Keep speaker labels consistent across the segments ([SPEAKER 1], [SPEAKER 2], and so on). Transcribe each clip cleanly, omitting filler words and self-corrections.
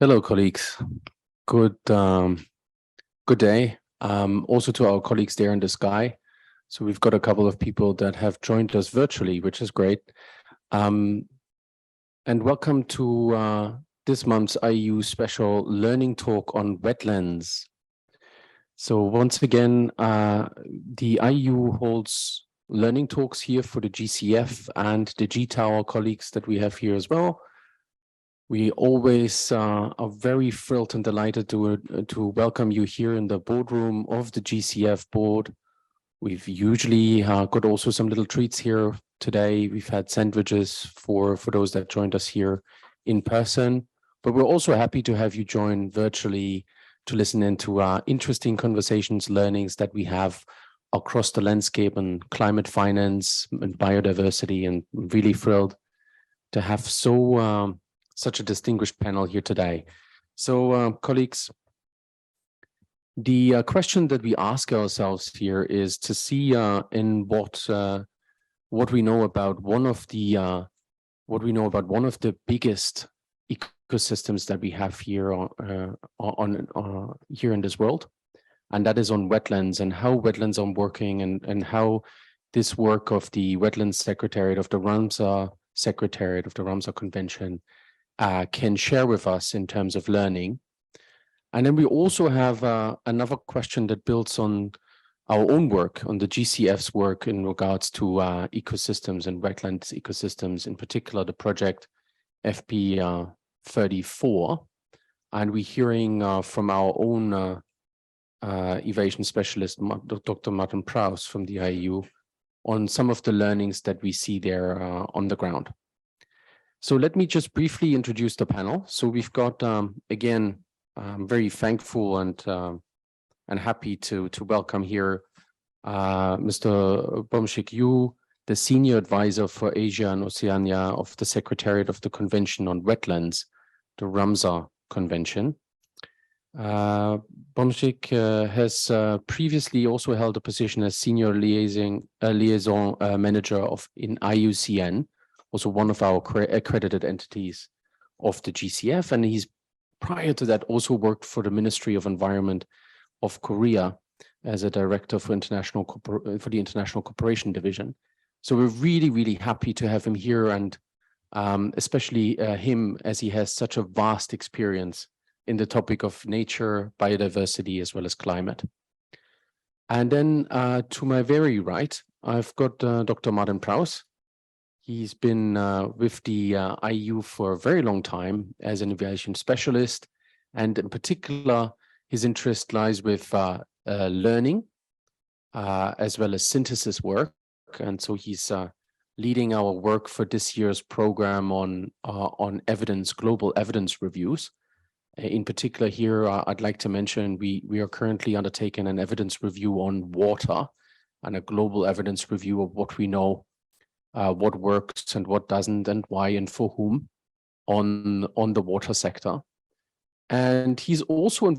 [SPEAKER 1] Hello, colleagues. Good, good day. Also to our colleagues there in the sky. So we've got a couple of people that have joined us virtually, which is great. And welcome to this month's IEU special learning talk on wetlands. So once again, the IEU holds learning talks here for the GCF and the G-Tower colleagues that we have here as well. We always are very thrilled and delighted to welcome you here in the boardroom of the GCF board. We've usually got also some little treats here today. We've had sandwiches for those that joined us here in person, but we're also happy to have you join virtually to listen into interesting conversations, learnings that we have across the landscape and climate finance and biodiversity, and really thrilled to have such a distinguished panel here today. So, colleagues, the question that we ask ourselves here is to see in what we know about one of the biggest ecosystems that we have here here in this world, and that is on wetlands, and how wetlands are working, and how this work of the Wetlands Secretariat of the Ramsar Secretariat of the Ramsar Convention can share with us in terms of learning. And then we also have another question that builds on our own work, on the GCF's work in regards to ecosystems and wetlands ecosystems, in particular the project FP34. And we're hearing from our own evasion specialist, Dr. Martin Prowse from the IEU, on some of the learnings that we see there on the ground. So let me just briefly introduce the panel. So we've got, again, I'm very thankful and happy to welcome here Mr. Beom-Sik Yoo, the Senior Advisor for Asia and Oceania of the Secretariat of the Convention on Wetlands, the Ramsar Convention. Beom-Sik has previously also held a position as Senior Liaison Manager in IUCN, also one of our accredited entities of the GCF, and he's prior to that also worked for the Ministry of Environment of Korea as a director for the International Cooperation Division. So we're really, really happy to have him here, and especially him, as he has such a vast experience in the topic of nature, biodiversity, as well as climate. And then to my very right, I've got Dr. Martin Prowse. He's been with the IEU for a very long time as an evaluation specialist, and in particular, his interest lies with learning as well as synthesis work. And so he's leading our work for this year's program on global evidence reviews. In particular here, I'd like to mention we are currently undertaking an evidence review on water, and a global evidence review of what we know, what works and what doesn't, and why and for whom on the water sector. And he's also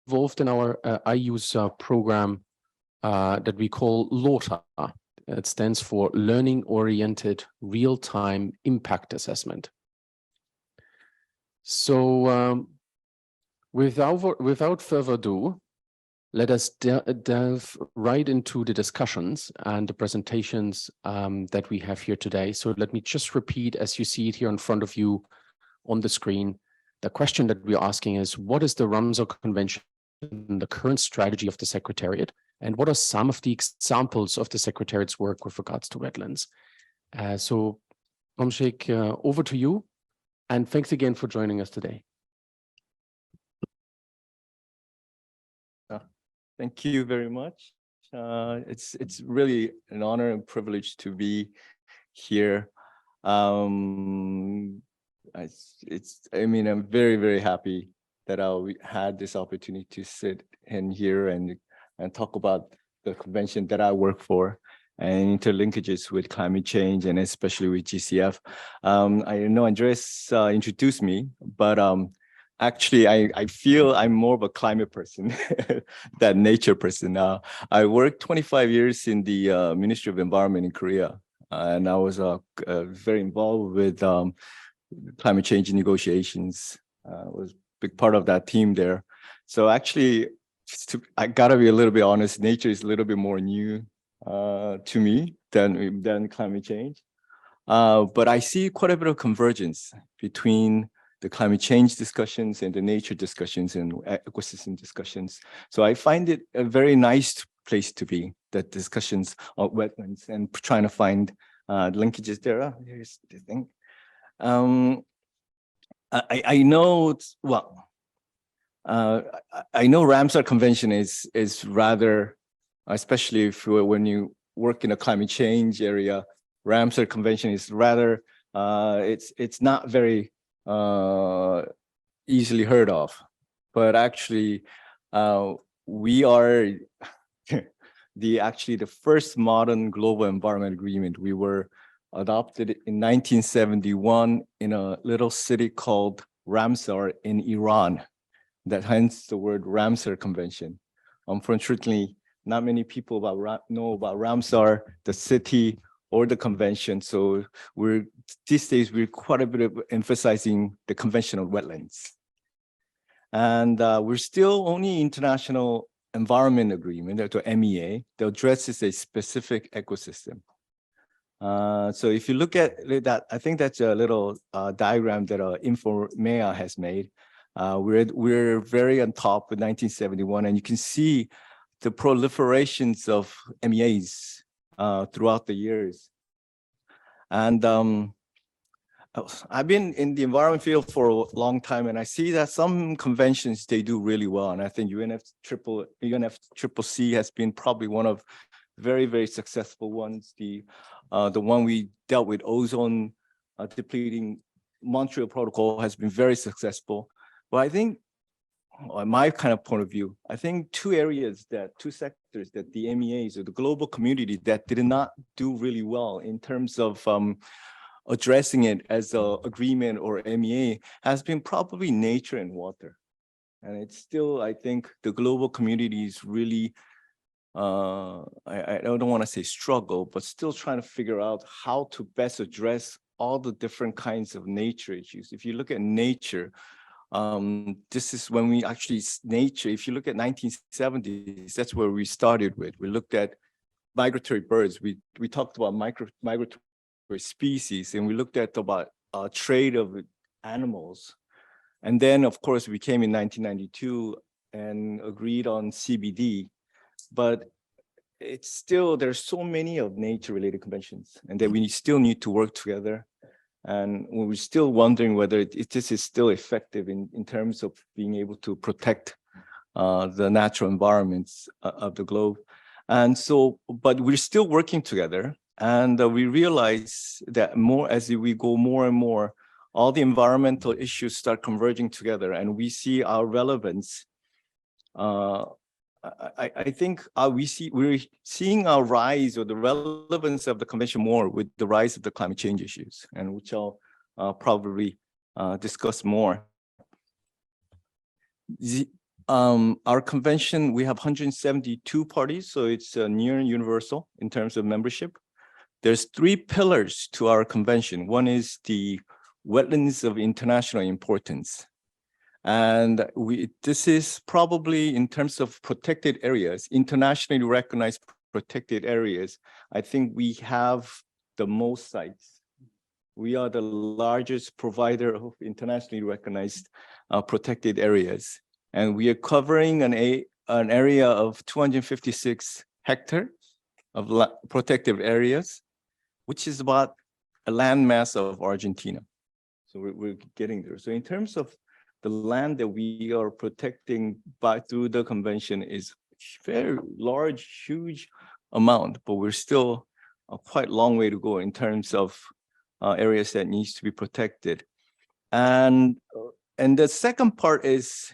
[SPEAKER 1] involved in our IEU's program that we call LORTA. It stands for Learning Oriented Real-Time Impact Assessment. So without further ado, let us delve right into the discussions and the presentations that we have here today. So let me just repeat, as you see it here in front of you on the screen, the question that we're asking is, what is the Ramsar Convention, the current strategy of the Secretariat, and what are some of the examples of the Secretariat's work with regards to wetlands? So Beom-Sik, over to you, and thanks again for joining us today.
[SPEAKER 2] Thank you very much. It's really an honor and privilege to be here. I'm very, very happy that I had this opportunity to sit in here and talk about the convention that I work for and interlinkages with climate change, and especially with GCF. I know Andres introduced me, but actually, I feel I'm more of a climate person than nature person. I worked 25 years in the Ministry of Environment in Korea, and I was very involved with climate change negotiations. Was big part of that team there. So actually, I gotta be a little bit honest, nature is a little bit more new to me than climate change. But I see quite a bit of convergence between the climate change discussions and the nature discussions and ecosystem discussions. So I find it a very nice place to be, that discussions on wetlands and trying to find linkages there. Here's the thing. I know, well, I know Ramsar Convention is rather, especially when you work in a climate change area, Ramsar Convention is rather, it's not very easily heard of, but actually we are the first modern global environment agreement. We were adopted in 1971 in a little city called Ramsar in Iran. That hence the word Ramsar Convention. Unfortunately, not many people know about Ramsar, the city, or the convention. So these days we're quite a bit of emphasizing the Convention on Wetlands. And we're still only international environment agreement, or MEA, that addresses a specific ecosystem. So if you look at that, I think that's a little diagram that Infomea has made. We're very on top with 1971, and you can see the proliferations of MEAs throughout the years. And I've been in the environment field for a long time, and I see that some conventions, they do really well. And I think UNFCCC has been probably one of very, very successful ones. The one we dealt with ozone depleting Montreal Protocol has been very successful. But I think, my kind of point of view, I think two sectors that the MEAs or the global community that did not do really well in terms of addressing it as an agreement or MEA has been probably nature and water. And it's still, I think, the global community is really, I don't want to say struggle, but still trying to figure out how to best address all the different kinds of nature issues. If you look at nature, this is when we actually, nature, if you look at 1970s, that's where we started with. We looked at migratory birds. We talked about migratory species, and we looked at about trade of animals. And then, of course, we came in 1992 and agreed on CBD. But it's still, there's so many of nature-related conventions, and that we still need to work together. And we're still wondering whether this is still effective in terms of being able to protect the natural environments of the globe. And so, but we're still working together. And we realize that more as we go more and more, all the environmental issues start converging together, and we see our relevance. I think we're seeing our rise or the relevance of the convention more with the rise of the climate change issues, and which I'll probably discuss more. Our convention, we have 172 parties, so it's near universal in terms of membership. There's 3 pillars to our convention. One is the wetlands of international importance. And this is probably in terms of protected areas, internationally recognized protected areas. I think we have the most sites. We are the largest provider of internationally recognized protected areas. And we are covering an area of 256 hectares of protected areas, which is about a landmass of Argentina. So we're getting there. So in terms of the land that we are protecting through the convention is very large, huge amount, but we're still a quite long way to go in terms of areas that needs to be protected. And the second part is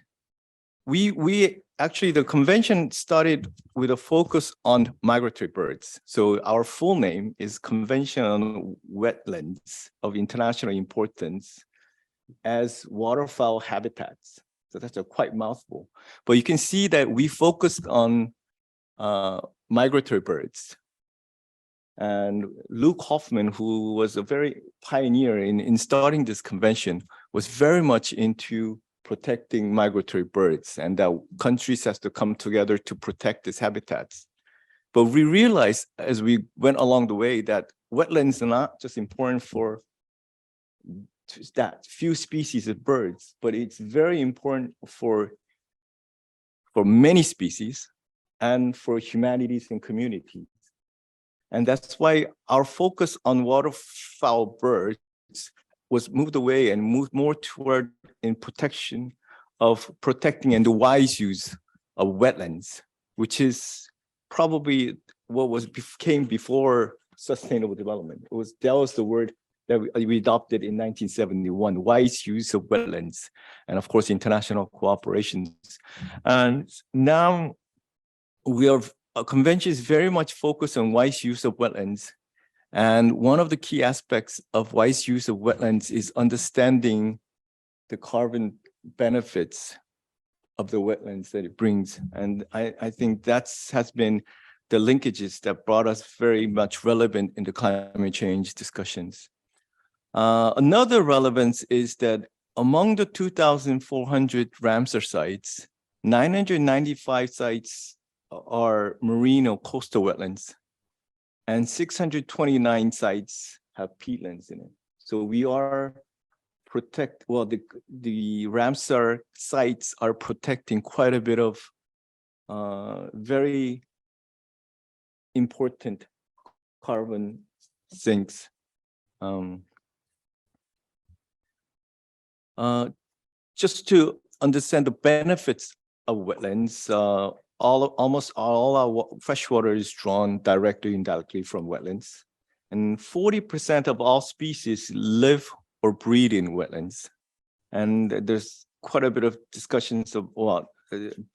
[SPEAKER 2] we actually, the convention started with a focus on migratory birds. So our full name is Convention on Wetlands of International Importance as Waterfowl Habitats. So that's a quite mouthful. But you can see that we focused on migratory birds. And Luke Hoffman, who was a very pioneer in starting this convention, was very much into protecting migratory birds, and that countries has to come together to protect these habitats. But we realized as we went along the way that wetlands are not just important for that few species of birds, but it's very important for many species and for humanities and communities. And that's why our focus on waterfowl birds was moved away and moved more toward in protection of protecting and the wise use of wetlands, which is probably what came before sustainable development. That was the word that we adopted in 1971, wise use of wetlands, and of course, international cooperation. And now our convention is very much focused on wise use of wetlands. And one of the key aspects of wise use of wetlands is understanding the carbon benefits of the wetlands that it brings. And I think has been the linkages that brought us very much relevant in the climate change discussions. Another relevance is that among the 2,400 Ramsar sites, 995 sites are marine or coastal wetlands, and 629 sites have peatlands in it. So we are the Ramsar sites are protecting quite a bit of very important carbon sinks. Just to understand the benefits of wetlands, almost all our fresh water is drawn directly and indirectly from wetlands. And 40% of all species live or breed in wetlands. And there's quite a bit of discussions of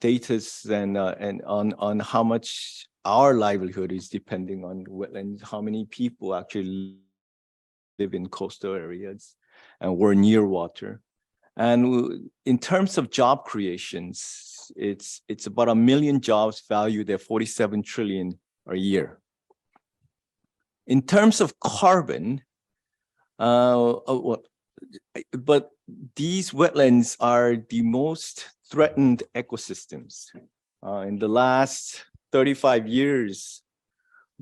[SPEAKER 2] data and on how much our livelihood is depending on wetlands, how many people actually live in coastal areas and we're near water. And in terms of job creations, it's about 1 million jobs valued at 47 trillion a year. In terms of carbon, but these wetlands are the most threatened ecosystems. In the last 35 years,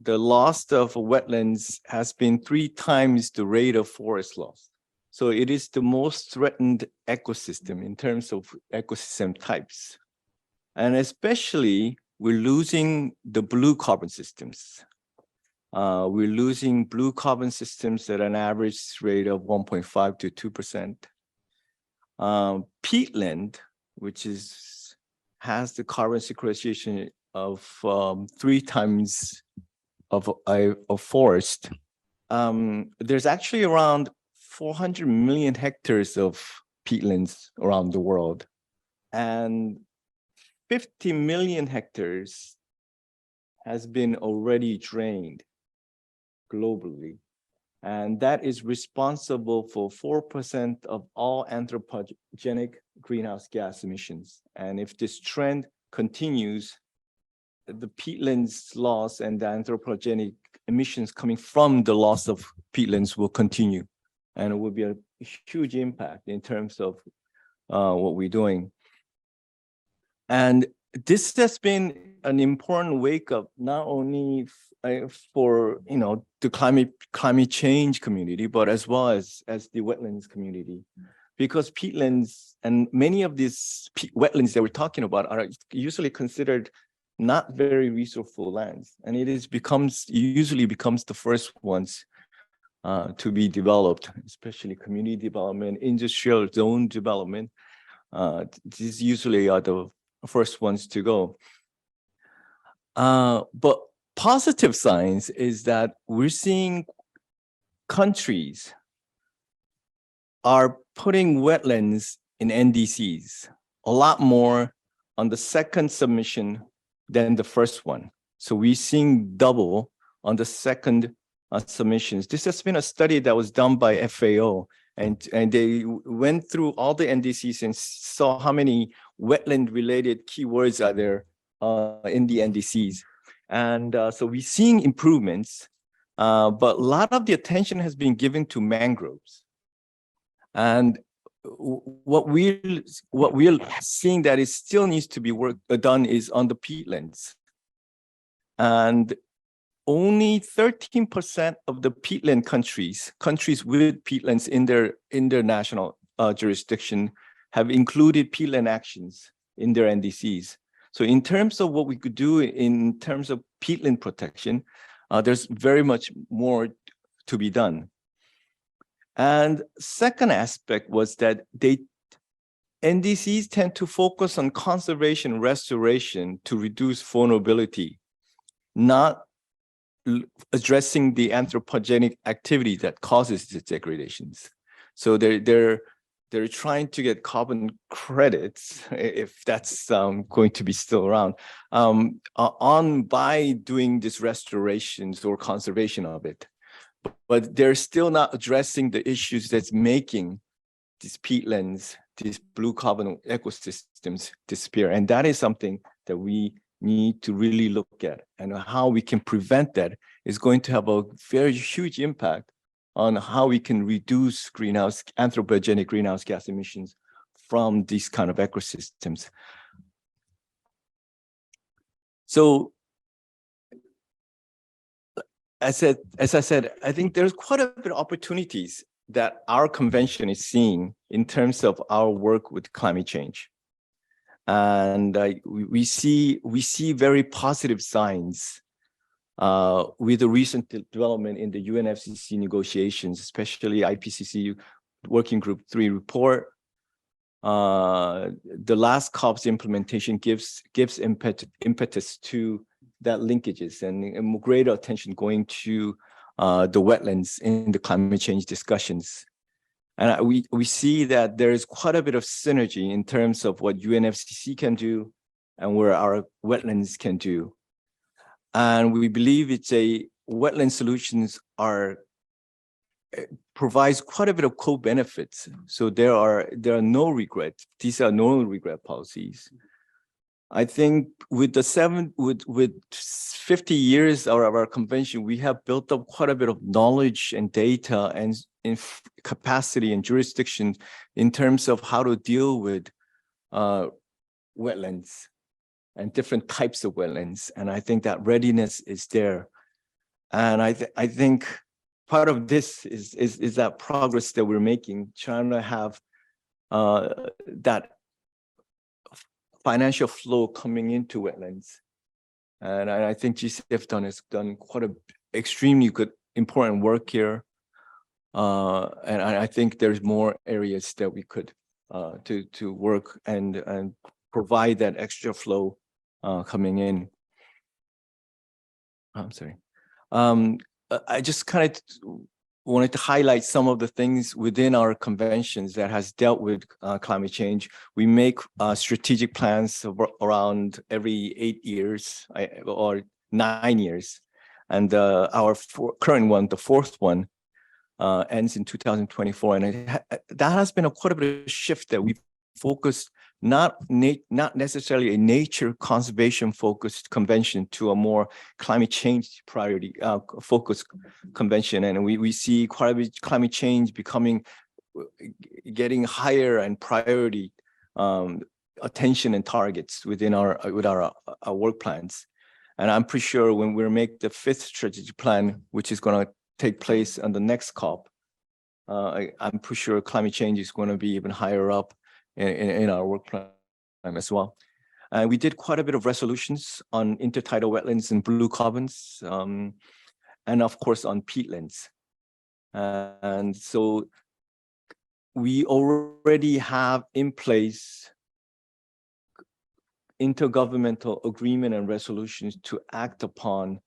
[SPEAKER 2] the loss of wetlands has been 3 times the rate of forest loss. So it is the most threatened ecosystem in terms of ecosystem types. And especially, we're losing the blue carbon systems. We're losing blue carbon systems at an average rate of 1.5 to 2%. Peatland, which has the carbon sequestration of 3 times of forest. There's actually around 400 million hectares of peatlands around the world, and 50 million hectares has been already drained globally. And that is responsible for 4% of all anthropogenic greenhouse gas emissions. And if this trend continues, the peatlands loss and the anthropogenic emissions coming from the loss of peatlands will continue. And it will be a huge impact in terms of what we're doing. And this has been an important wake up, not only for the climate change community, but as well as the wetlands community, because peatlands and many of these wetlands that we're talking about are usually considered not very resourceful lands, and it usually becomes the first ones to be developed, especially community development, industrial zone development. These usually are the first ones to go. But positive signs is that we're seeing countries are putting wetlands in NDCs a lot more on the second submission than the first one. So we're seeing double on the second submissions. This has been a study that was done by FAO, and they went through all the NDCs and saw how many wetland-related keywords are there in the NDCs. And so we're seeing improvements, but a lot of the attention has been given to mangroves. And what we're seeing that it still needs to be done is on the peatlands, and only 13% of the peatland countries with peatlands in their national jurisdiction have included peatland actions in their NDCs. So in terms of what we could do in terms of peatland protection, there's very much more to be done. And second aspect was that NDCs tend to focus on conservation restoration to reduce vulnerability, not addressing the anthropogenic activity that causes these degradations. So they're trying to get carbon credits, if that's going to be still around, by doing these restorations or conservation of it. But they're still not addressing the issues that's making these peatlands, these blue carbon ecosystems disappear. And that is something that we need to really look at, and how we can prevent that is going to have a very huge impact on how we can reduce anthropogenic greenhouse gas emissions from these kind of ecosystems. So as I said, I think there's quite a bit of opportunities that our convention is seeing in terms of our work with climate change. And we see very positive signs with the recent development in the UNFCCC negotiations, especially IPCC Working Group 3 report. The last COP's implementation gives impetus to that linkages and greater attention going to the wetlands in the climate change discussions. And we see that there is quite a bit of synergy in terms of what UNFCCC can do and where our wetlands can do. And we believe wetland solutions provides quite a bit of co-benefits. So there are no regrets. These are no regret policies. I think with 50 years of our convention, we have built up quite a bit of knowledge and data and in capacity and jurisdiction in terms of how to deal with wetlands and different types of wetlands. And I think that readiness is there. And I think part of this is that progress that we're making, trying to have that financial flow coming into wetlands. And I think GCF has done quite extremely good, important work here. And I think there's more areas that we could to work and provide that extra flow coming in. I'm sorry. I just kind of wanted to highlight some of the things within our conventions that has dealt with climate change. We make strategic plans around every 8 years or 9 years. And our current one, the fourth one, ends in 2024. And that has been quite a bit of shift that we've focused not necessarily a nature conservation focused convention to a more climate change priority focused convention. And we see quite a bit climate change getting higher and priority attention and targets within our work plans. And I'm pretty sure when we make the 5th strategic plan, which is going to take place on the next COP, I'm pretty sure climate change is going to be even higher up in our work plan as well. And we did quite a bit of resolutions on intertidal wetlands and blue carbons, and of course on peatlands. And so we already have in place intergovernmental agreement and resolutions to act upon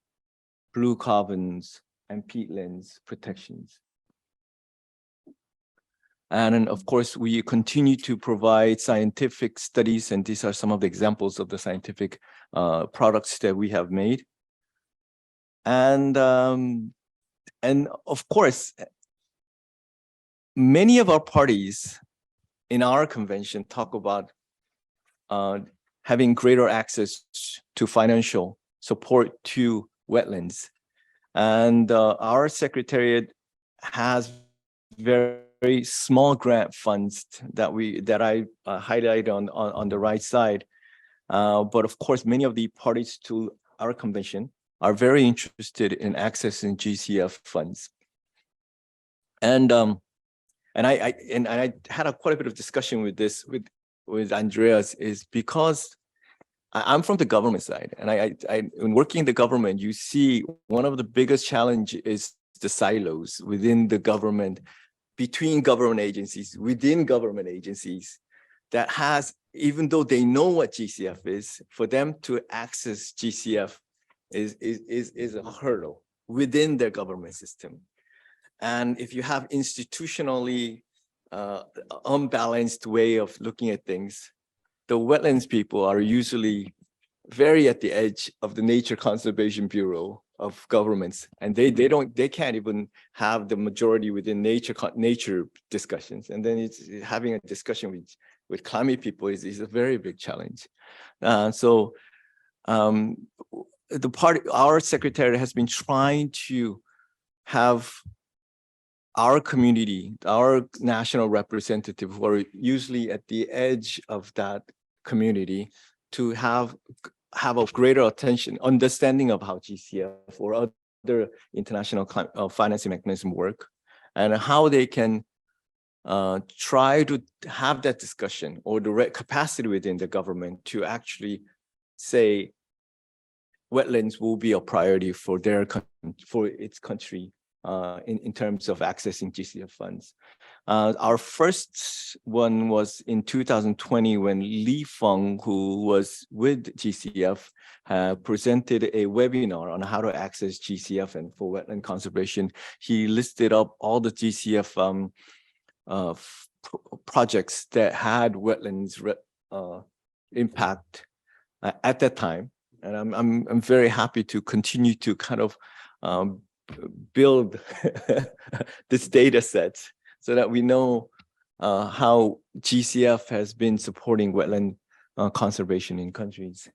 [SPEAKER 2] blue carbons and peatlands protections. And then, of course, we continue to provide scientific studies, and these are some of the examples of the scientific products that we have made. And of course, many of our parties in our convention talk about having greater access to financial support to wetlands. And our secretariat has very very small grant funds that I highlight on the right side. But of course, many of the parties to our convention are very interested in accessing GCF funds. And I had quite a bit of discussion with this with Andreas, is because I'm from the government side, and in working in the government, you see one of the biggest challenge is the silos within the government, between government agencies, within government agencies, that has, even though they know what GCF is, for them to access GCF is a hurdle within their government system. And if you have institutionally unbalanced way of looking at things, the wetlands people are usually very at the edge of the Nature Conservation Bureau of governments, and they can't even have the majority within nature discussions. And then it's having a discussion with climate people is a very big challenge. So our secretary has been trying to have our community, our national representative, who are usually at the edge of that community, to have a greater understanding of how GCF or other international financing mechanism work, and how they can try to have that discussion, or the capacity within the government to actually say wetlands will be a priority for its country in terms of accessing GCF funds. Our first one was in 2020, when Li Feng, who was with GCF, presented a webinar on how to access GCF and for wetland conservation. He listed up all the GCF projects that had wetlands impact at that time. And I'm very happy to continue to kind of build this data set so that we know how GCF has been supporting wetland conservation in countries.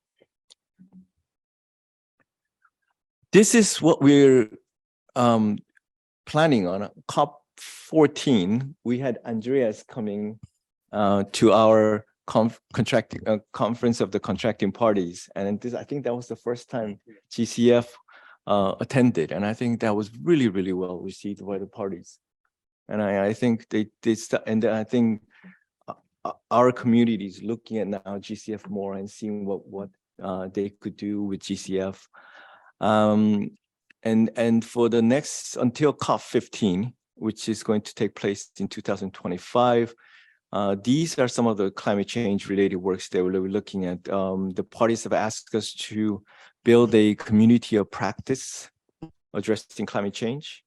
[SPEAKER 2] This is what we're planning on COP14. We had Andreas coming to our conference of the contracting parties, and I think that was the first time GCF attended, and I think that was really, really well received by the parties. And I think I think our community is looking at now GCF more and seeing what they could do with GCF. And for the next, until COP15, which is going to take place in 2025, these are some of the climate change related works that we're looking at. The parties have asked us to build a community of practice addressing climate change.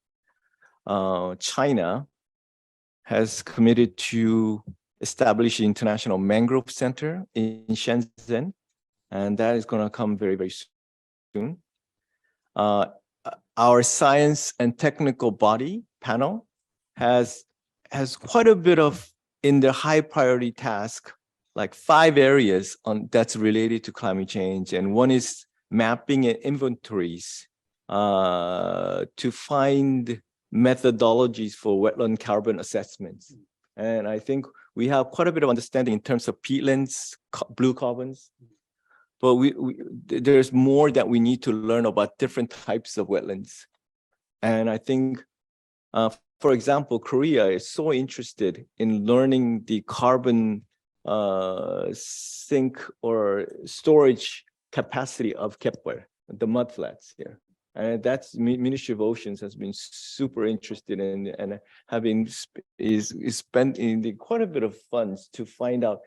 [SPEAKER 2] China has committed to establish an international mangrove center in Shenzhen, and that is going to come very, very soon. Our science and technical body panel has quite a bit of, in their high priority task, like 5 areas that's related to climate change, and one is mapping and inventories to find methodologies for wetland carbon assessments. And I think we have quite a bit of understanding in terms of peatlands, blue carbons, but there's more that we need to learn about different types of wetlands. And I think, for example, Korea is so interested in learning the carbon sink or storage capacity of Kepler, the mudflats here. And that's Ministry of Oceans has been super interested in, and is spending quite a bit of funds to find out.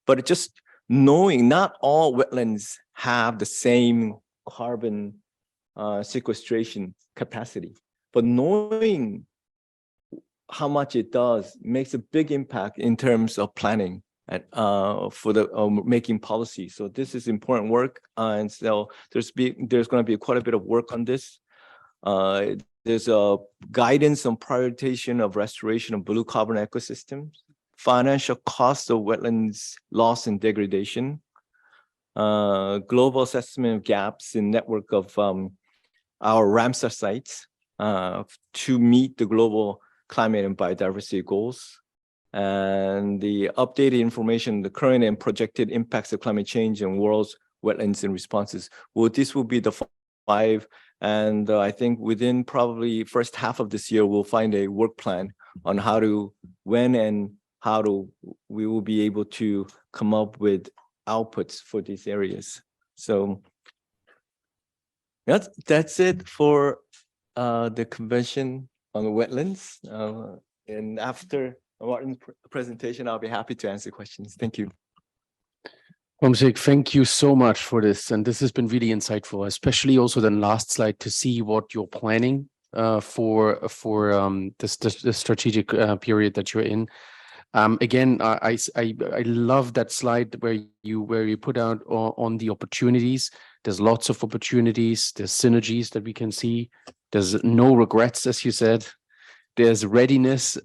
[SPEAKER 2] But just knowing not all wetlands have the same carbon sequestration capacity, but knowing how much it does makes a big impact in terms of planning and for the making policy. So this is important work, and so there's going to be quite a bit of work on this. There's a guidance on prioritization of restoration of blue carbon ecosystems, financial cost of wetlands loss and degradation, global assessment of gaps in network of our Ramsar sites to meet the global climate and biodiversity goals. And the updated information, the current and projected impacts of climate change and world's wetlands and responses. Well, this will be the 5. And I think within probably first half of this year, we'll find a work plan on how to, when and how to, we will be able to come up with outputs for these areas. So that's it for the convention on the wetlands. And after Martin's presentation, I'll be happy to answer questions. Thank you.
[SPEAKER 1] Beom-Sik, thank you so much for this. And this has been really insightful, especially also the last slide to see what you're planning for the strategic period that you're in. Again, I love that slide where you put out on the opportunities. There's lots of opportunities. There's synergies that we can see. There's no regrets, as you said. There's readiness.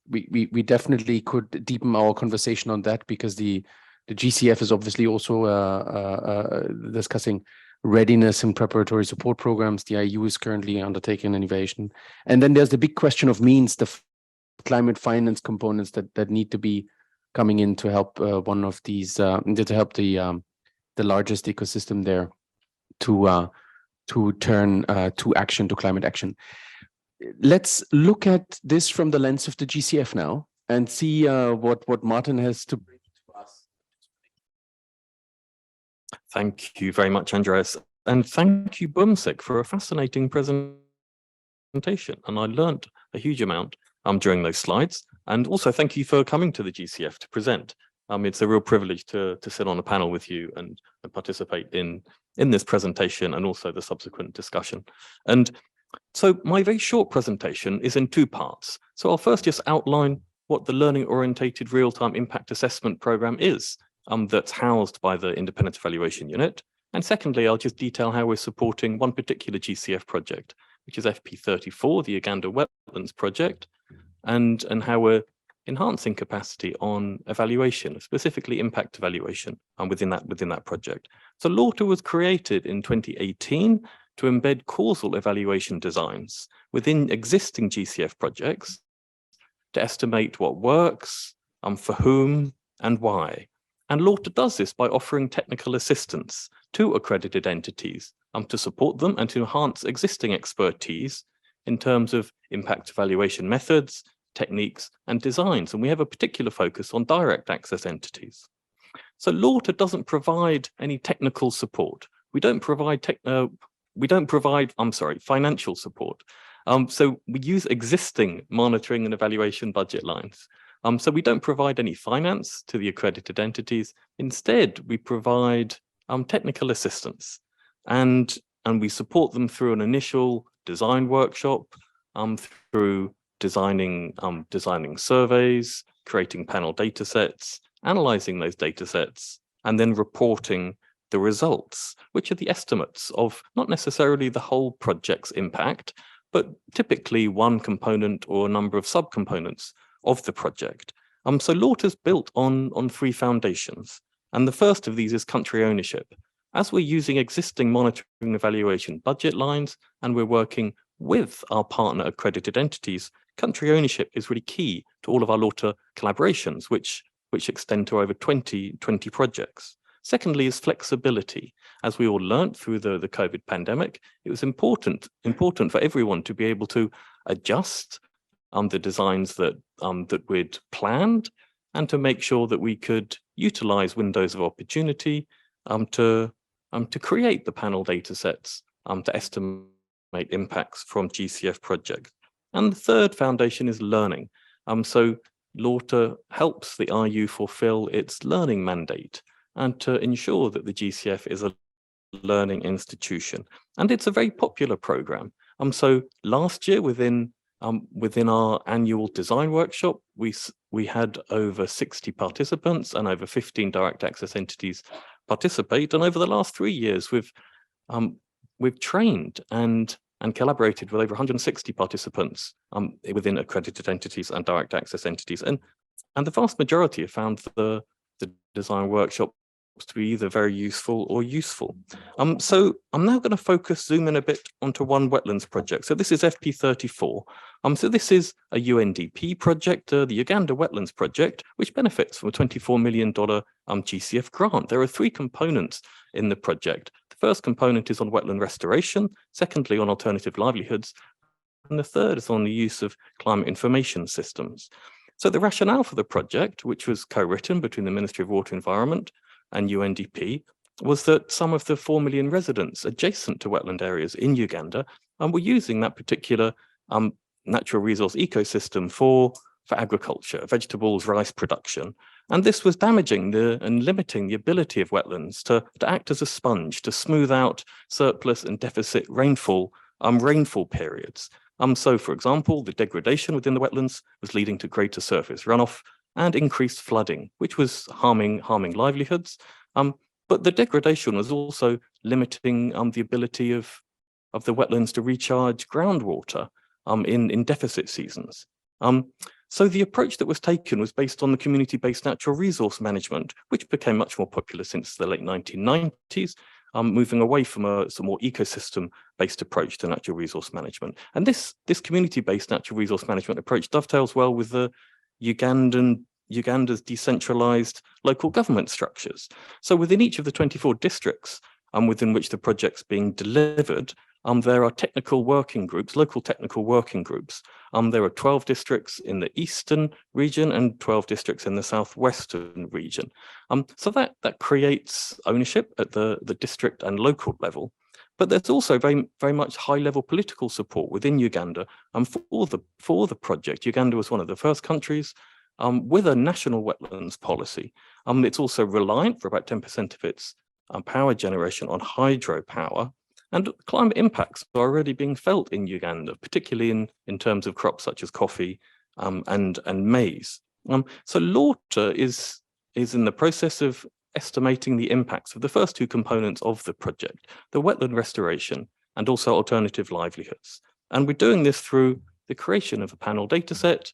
[SPEAKER 1] We definitely could deepen our conversation on that, because the GCF is obviously also discussing readiness and preparatory support programs. The IEU is currently undertaking innovation. And then there's the big question of means, the climate finance components that need to be coming in to help one of these, to help the largest ecosystem there to turn to action, to climate action. Let's look at this from the lens of the GCF now and see what Martin has to bring to us.
[SPEAKER 3] Thank you very much, Andreas. And thank you, Beom-Sik, for a fascinating presentation. And I learned a huge amount during those slides. And also thank you for coming to the GCF to present. It's a real privilege to sit on a panel with you and participate in this presentation and also the subsequent discussion. And so my very short presentation is in 2 parts. So I'll first just outline what the Learning Orientated Real-Time Impact Assessment Program is that's housed by the Independent Evaluation Unit. And secondly, I'll just detail how we're supporting one particular GCF project, which is FP34, the Uganda Wetlands project, and how we're enhancing capacity on evaluation, specifically impact evaluation within that project. So LORTA was created in 2018 to embed causal evaluation designs within existing GCF projects to estimate what works, for whom, and why. And LORTA does this by offering technical assistance to accredited entities to support them and to enhance existing expertise in terms of impact evaluation methods, techniques, and designs. And we have a particular focus on direct access entities. So LORTA doesn't provide any technical support. We don't provide financial support. So we use existing monitoring and evaluation budget lines. So we don't provide any finance to the accredited entities. Instead, we provide technical assistance, and we support them through an initial design workshop, through designing surveys, creating panel data sets, analyzing those data sets, and then reporting the results, which are the estimates of not necessarily the whole project's impact, but typically one component or a number of subcomponents of the project. So LORTA is built on 3 foundations, and the first of these is country ownership. As we're using existing monitoring and evaluation budget lines, and we're working with our partner accredited entities, country ownership is really key to all of our LORTA collaborations, which extend to over 20 projects. Secondly is flexibility. As we all learned through the COVID pandemic, it was important for everyone to be able to adjust the designs that we'd planned, and to make sure that we could utilize windows of opportunity to create the panel data sets to estimate impacts from GCF projects. And the third foundation is learning. So LORTA helps the IEU fulfill its learning mandate and to ensure that the GCF is a learning institution. And it's a very popular program. So last year, within our annual design workshop, we had over 60 participants and over 15 direct access entities participate. And over the last 3 years, we've trained and collaborated with over 160 participants within accredited entities and direct access entities. And the vast majority have found the design workshop to be either very useful or useful. So I'm now going to zoom in a bit onto one wetlands project. So this is FP34. So this is a UNDP project, the Uganda Wetlands Project, which benefits from a $24 million GCF grant. There are three components in the project. The first component is on wetland restoration, secondly on alternative livelihoods, and the third is on the use of climate information systems. So the rationale for the project, which was co-written between the Ministry of Water Environment and UNDP, was that some of the 4 million residents adjacent to wetland areas in Uganda were using that particular natural resource ecosystem for agriculture, vegetables, rice production. And this was damaging and limiting the ability of wetlands to act as a sponge, to smooth out surplus and deficit rainfall periods. So, for example, the degradation within the wetlands was leading to greater surface runoff and increased flooding, which was harming livelihoods. But the degradation was also limiting the ability of the wetlands to recharge groundwater in deficit seasons. So the approach that was taken was based on the community-based natural resource management, which became much more popular since the late 1990s, moving away from a more ecosystem-based approach to natural resource management. And this community-based natural resource management approach dovetails well with the Uganda's decentralized local government structures. So within each of the 24 districts within which the project's being delivered, there are technical working groups, local technical working groups. There are 12 districts in the eastern region and 12 districts in the southwestern region. So that creates ownership at the district and local level. But there's also very much high-level political support within Uganda for the project. Uganda was one of the first countries with a national wetlands policy. It's also reliant for about 10% of its power generation on hydropower. And climate impacts are already being felt in Uganda, particularly in terms of crops such as coffee and maize. So LORTA is in the process of estimating the impacts of the first two components of the project, the wetland restoration and also alternative livelihoods. And we're doing this through the creation of a panel dataset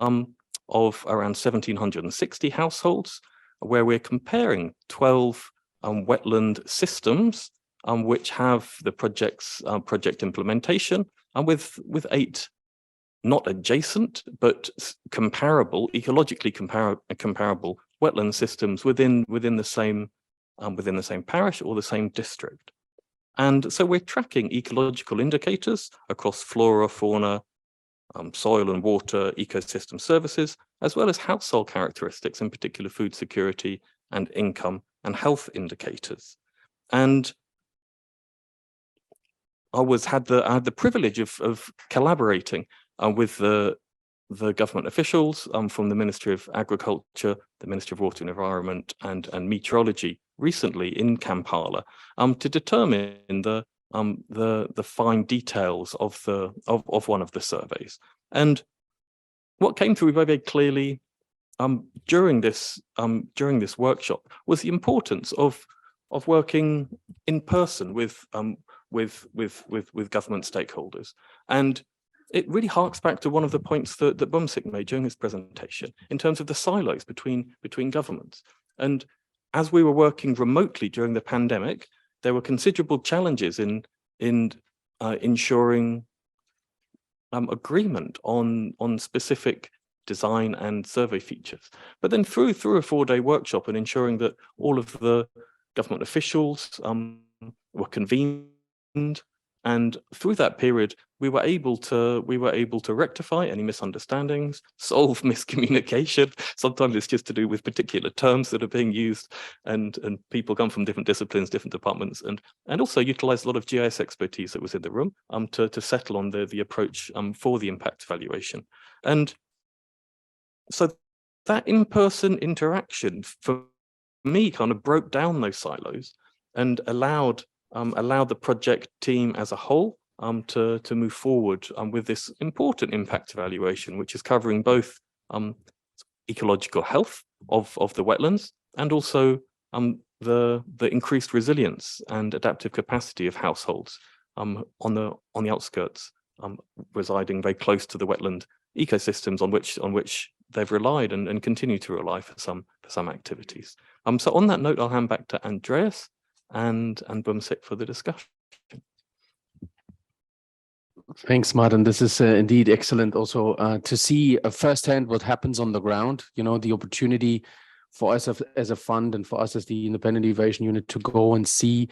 [SPEAKER 3] of around 1,760 households, where we're comparing 12 wetland systems which have the project's project implementation, and with 8 not adjacent but comparable, ecologically comparable wetland systems within the same parish or the same district. And so we're tracking ecological indicators across flora, fauna, soil and water, ecosystem services, as well as household characteristics, in particular food security and income and health indicators. And I had the privilege of collaborating with the government officials from the Ministry of Agriculture, the Ministry of Water and Environment, and Meteorology recently in Kampala to determine the fine details of one of the surveys. And what came through very clearly during this workshop was the importance of working in person with government stakeholders. And it really harks back to one of the points that Beom-Sik made during his presentation in terms of the silos between governments. And as we were working remotely during the pandemic, there were considerable challenges in ensuring agreement on specific design and survey features. But then through a 4-day workshop and ensuring that all of the government officials were convened, and through that period we were able to rectify any misunderstandings, solve miscommunication. Sometimes it's just to do with particular terms that are being used, and people come from different disciplines, different departments, and also utilize a lot of GIS expertise that was in the room to settle on the approach for the impact evaluation. And so that in-person interaction for me kind of broke down those silos and allowed the project team as a whole to move forward with this important impact evaluation, which is covering both ecological health of the wetlands and also the increased resilience and adaptive capacity of households on the outskirts, residing very close to the wetland ecosystems on which they've relied and continue to rely for some activities. So on that note, I'll hand back to Andreas and Beom-Sik for the discussion.
[SPEAKER 1] Thanks, Martin. This is indeed excellent also to see firsthand what happens on the ground, you know, the opportunity for us as a fund and for us as the independent evaluation unit to go and see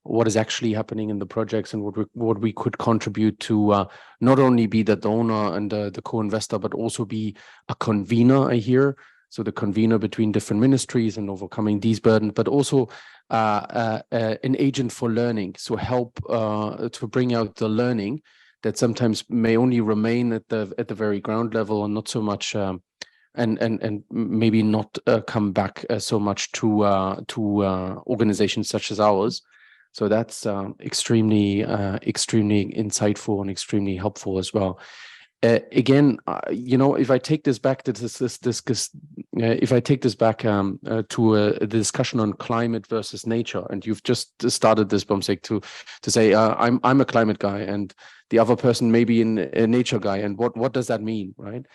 [SPEAKER 1] what is actually happening in the projects and what we could contribute to not only be the donor and the co-investor, but also be a convener, I hear. So the convener between different ministries and overcoming these burdens, but also an agent for learning. So help to bring out the learning that sometimes may only remain at the very ground level and not so much and maybe not come back so much to organizations such as ours. So that's extremely insightful and extremely helpful as well. Again, you know, if I take this back to if I take this back to the discussion on climate versus nature, and you've just started this, Beom-Sik, to say I'm a climate guy and the other person may be a nature guy, and what does that mean, right?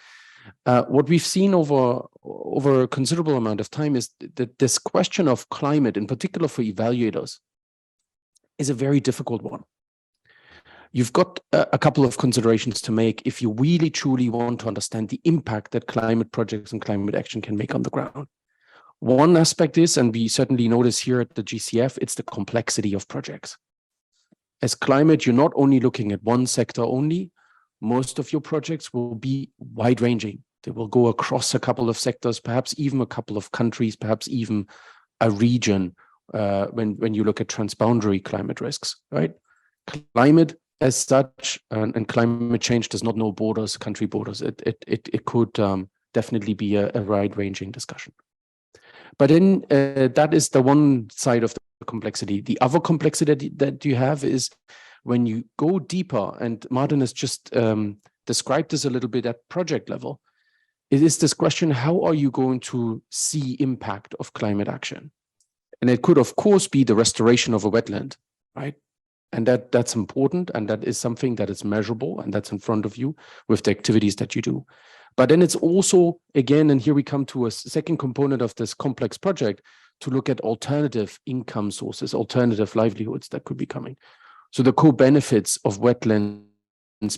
[SPEAKER 1] What we've seen over a considerable amount of time is that this question of climate, in particular for evaluators, is a very difficult one. You've got a couple of considerations to make if you really truly want to understand the impact that climate projects and climate action can make on the ground. One aspect is, and we certainly notice here at the GCF, it's the complexity of projects. As climate, you're not only looking at one sector only. Most of your projects will be wide-ranging. They will go across a couple of sectors, perhaps even a couple of countries, perhaps even a region when you look at transboundary climate risks, right? Climate as such, and climate change does not know borders, country borders. It could definitely be a wide-ranging discussion. But then that is the one side of the complexity. The other complexity that you have is when you go deeper, and Martin has just described this a little bit at project level, it is this question, how are you going to see impact of climate action? And it could, of course, be the restoration of a wetland, right? And that's important, and that is something that is measurable, and that's in front of you with the activities that you do. But then it's also, again, and here we come to a second component of this complex project, to look at alternative income sources, alternative livelihoods that could be coming. So the co-benefits of wetlands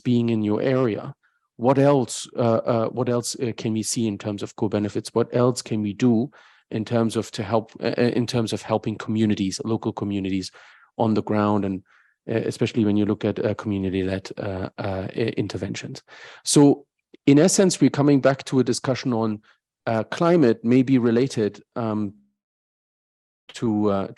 [SPEAKER 1] being in your area, what else can we see in terms of co-benefits? What else can we do in terms of helping communities, local communities on the ground, and especially when you look at community-led interventions. So in essence, we're coming back to a discussion on climate may be related to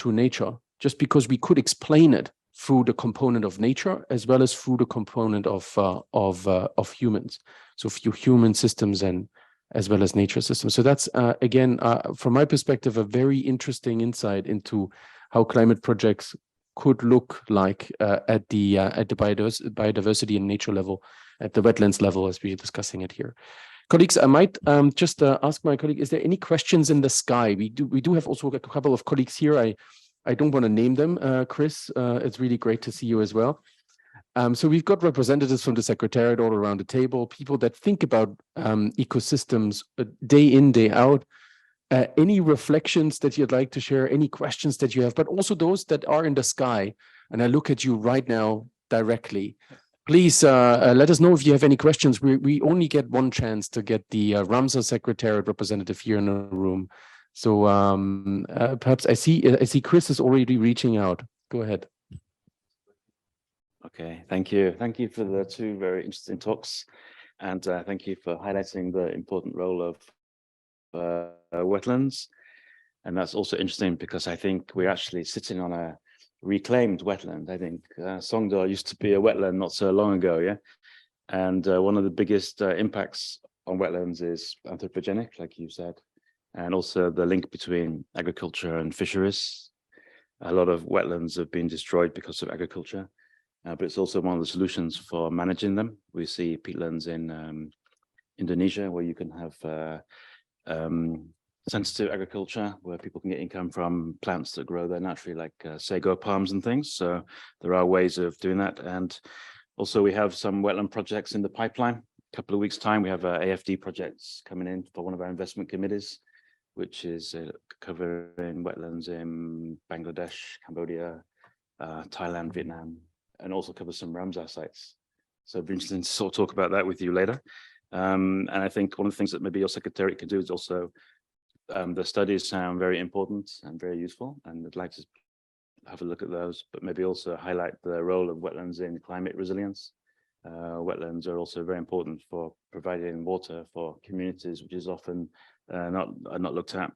[SPEAKER 1] nature, just because we could explain it through the component of nature as well as through the component of humans. So few human systems and as well as nature systems. So that's again, from my perspective, a very interesting insight into how climate projects could look like at the biodiversity and nature level, at the wetlands level, as we're discussing it here. Colleagues, I might just ask my colleague, is there any questions in the sky? We do have also a couple of colleagues here. I don't want to name them, Chris. It's really great to see you as well. So we've got representatives from the Secretariat all around the table, people that think about ecosystems day in, day out. Any reflections that you'd like to share, any questions that you have, but also those that are in the sky. And I look at you right now directly. Please let us know if you have any questions. We only get one chance to get the Ramsar Secretariat representative here in the room. So perhaps I see Chris is already reaching out. Go ahead.
[SPEAKER 4] Okay, thank you. Thank you for the two very interesting talks. And thank you for highlighting the important role of wetlands. And that's also interesting because I think we're actually sitting on a reclaimed wetland. I think Songdo used to be a wetland not so long ago, yeah? And one of the biggest impacts on wetlands is anthropogenic, like you said, and also the link between agriculture and fisheries. A lot of wetlands have been destroyed because of agriculture, but it's also one of the solutions for managing them. We see peatlands in Indonesia, where you can have sensitive agriculture, where people can get income from plants that grow there naturally, like sago palms and things. So there are ways of doing that. And also we have some wetland projects in the pipeline couple of weeks' time, we have AFD projects coming in for one of our investment committees, which is covering wetlands in Bangladesh, Cambodia, Thailand, Vietnam, and also cover some Ramsar sites. So it'd be interesting to sort of talk about that with you later. And I think one of the things that maybe your secretariat can do is also, the studies sound very important and very useful, and I'd like to have a look at those, but maybe also highlight the role of wetlands in climate resilience. Wetlands are also very important for providing water for communities, which is often not looked at.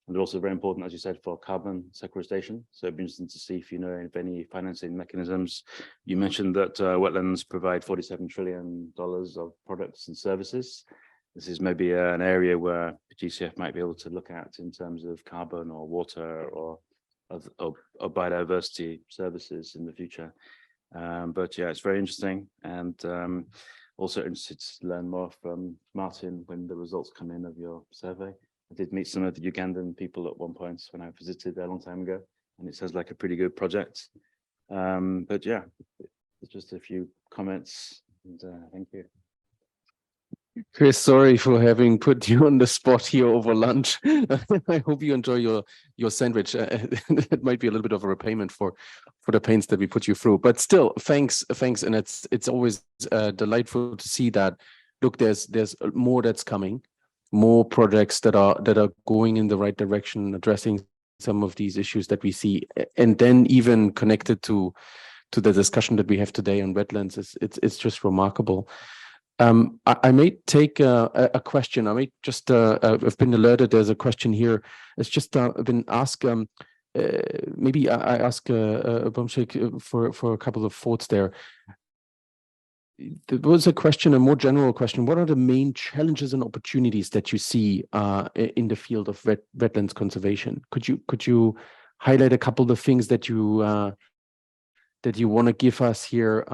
[SPEAKER 4] And they're also very important, as you said, for carbon sequestration. So it'd be interesting to see if you know of any financing mechanisms. You mentioned that wetlands provide $47 trillion of products and services. This is maybe an area where GCF might be able to look at in terms of carbon or water or biodiversity services in the future. But yeah, it's very interesting, and also interested to learn more from Martin when the results come in of your survey. I did meet some of the Ugandan people at one point when I visited there a long time ago, and it sounds like a pretty good project. But yeah, it's just a few comments, and thank you.
[SPEAKER 1] Chris, sorry for having put you on the spot here over lunch. I hope you enjoy your sandwich. It might be a little bit of a repayment for the pains that we put you through, but still, thanks, and it's always delightful to see that. Look, there's more that's coming, more projects that are going in the right direction, addressing some of these issues that we see, and then even connected to the discussion that we have today on wetlands. It's just remarkable. I may take a question. I may just, I've been alerted there's a question here. It's just been asked, maybe I ask Beom-Sik for a couple of thoughts there. There was a question, a more general question. What are the main challenges and opportunities that you see in the field of wetlands conservation? Could you highlight a couple of things that you want to give us here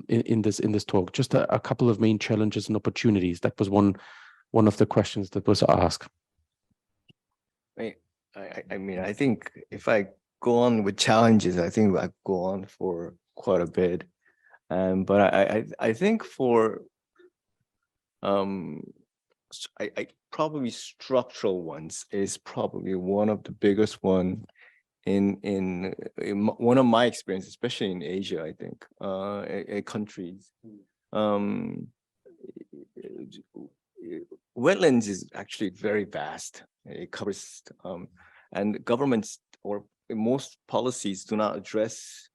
[SPEAKER 1] in this talk? Just a couple of main challenges and opportunities. That was one of the questions that was asked.
[SPEAKER 2] I mean, I think if I go on with challenges, I think I go on for quite a bit. But I think for I probably structural ones is probably one of the biggest one in one of my experiences, especially in Asia, I think, countries. Wetlands is actually very vast. It covers, and governments or most policies do not address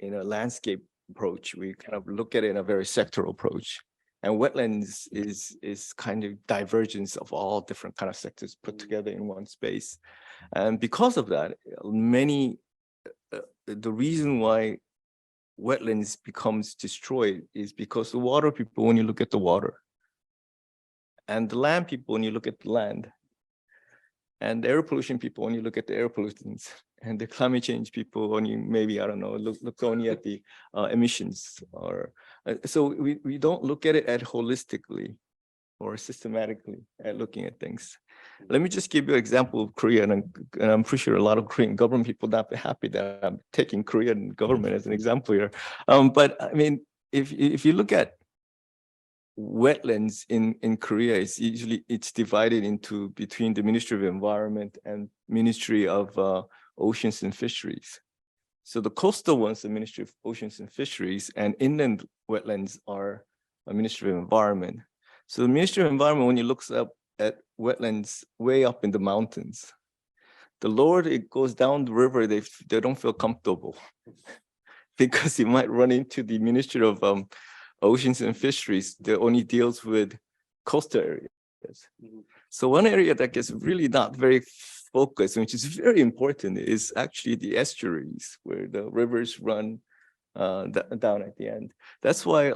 [SPEAKER 2] in a landscape approach. We kind of look at it in a very sectoral approach. And wetlands is kind of divergence of all different kind of sectors put together in one space. And because of that, the reason why wetlands becomes destroyed is because the water people, when you look at the water, and the land people, when you look at the land, and the air pollution people, when you look at the air pollutants, and the climate change people, when you maybe, I don't know, look only at the emissions, or so we don't look at it at holistically or systematically at looking at things. Let me just give you an example of Korea, and I'm pretty sure a lot of Korean government people not be happy that I'm taking Korean government as an example here. But I mean, if you look at wetlands in Korea, it's divided into between the Ministry of Environment and Ministry of Oceans and Fisheries. So the coastal ones, the Ministry of Oceans and Fisheries, and inland wetlands are a Ministry of Environment. So the Ministry of Environment, when you look up at wetlands way up in the mountains, the lower it goes down the river, they don't feel comfortable because you might run into the Ministry of Oceans and Fisheries that only deals with coastal areas. So one area that gets really not very focused, which is very important, is actually the estuaries where the rivers run down at the end. That's why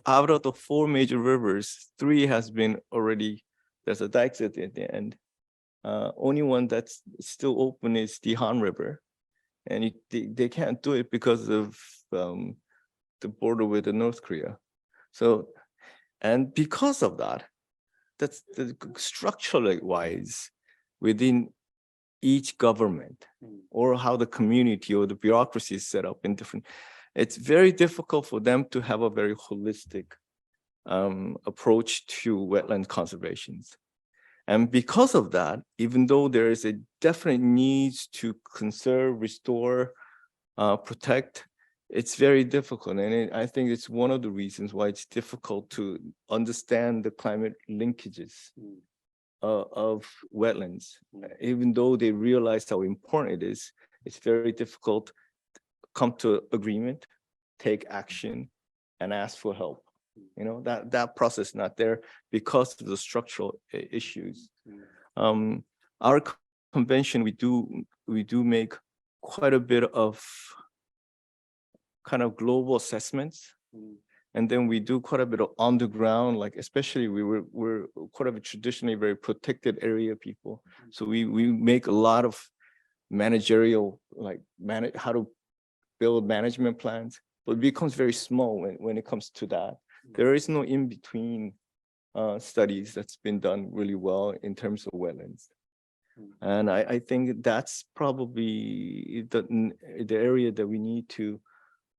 [SPEAKER 2] out of the 4 major rivers, 3 has been already, there's a dikes at the end. Only one that's still open is the Han River. And they can't do it because of the border with the North Korea. So, and because of that, that's the structurally wise within each government or how the community or the bureaucracy is set up in different, it's very difficult for them to have a very holistic approach to wetland conservations. And because of that, even though there is a definite need to conserve, restore, protect, it's very difficult. And I think it's one of the reasons why it's difficult to understand the climate linkages of wetlands. Even though they realize how important it is, it's very difficult to come to agreement, take action, and ask for help. You know, that process is not there because of the structural issues. Our convention, we do make quite a bit of kind of global assessments. And then we do quite a bit of on the ground, like especially we're quite a traditionally very protected area people. So we make a lot of managerial, like how to build management plans, but it becomes very small when it comes to that. There is no in-between studies that's been done really well in terms of wetlands. And I think that's probably the area that we need to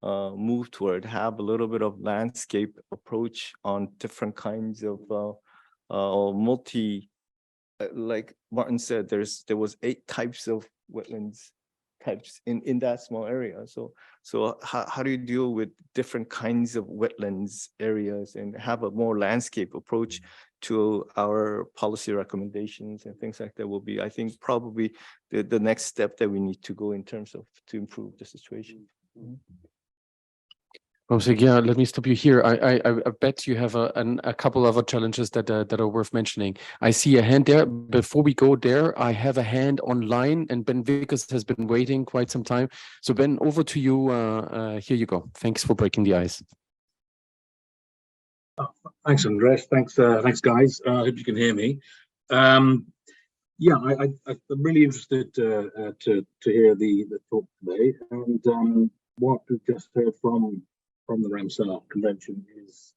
[SPEAKER 2] move toward, have a little bit of landscape approach on different kinds of like Martin said, there was 8 types of wetlands types in that small area. So how do you deal with different kinds of wetlands areas and have a more landscape approach to our policy recommendations and things like that will be, I think, probably the next step that we need to go in terms of to improve the situation.
[SPEAKER 1] Beom-Sik, yeah, let me stop you here. I bet you have a couple other challenges that are worth mentioning. I see a hand there. Before we go there, I have a hand online, and Ben Vickers has been waiting quite some time. So Ben, over to you. Here you go. Thanks for breaking the ice.
[SPEAKER 5] Thanks, Andres. Thanks, guys. I hope you can hear me. Yeah, I'm really interested to hear the talk today, and what we've just heard from the Ramsar Convention is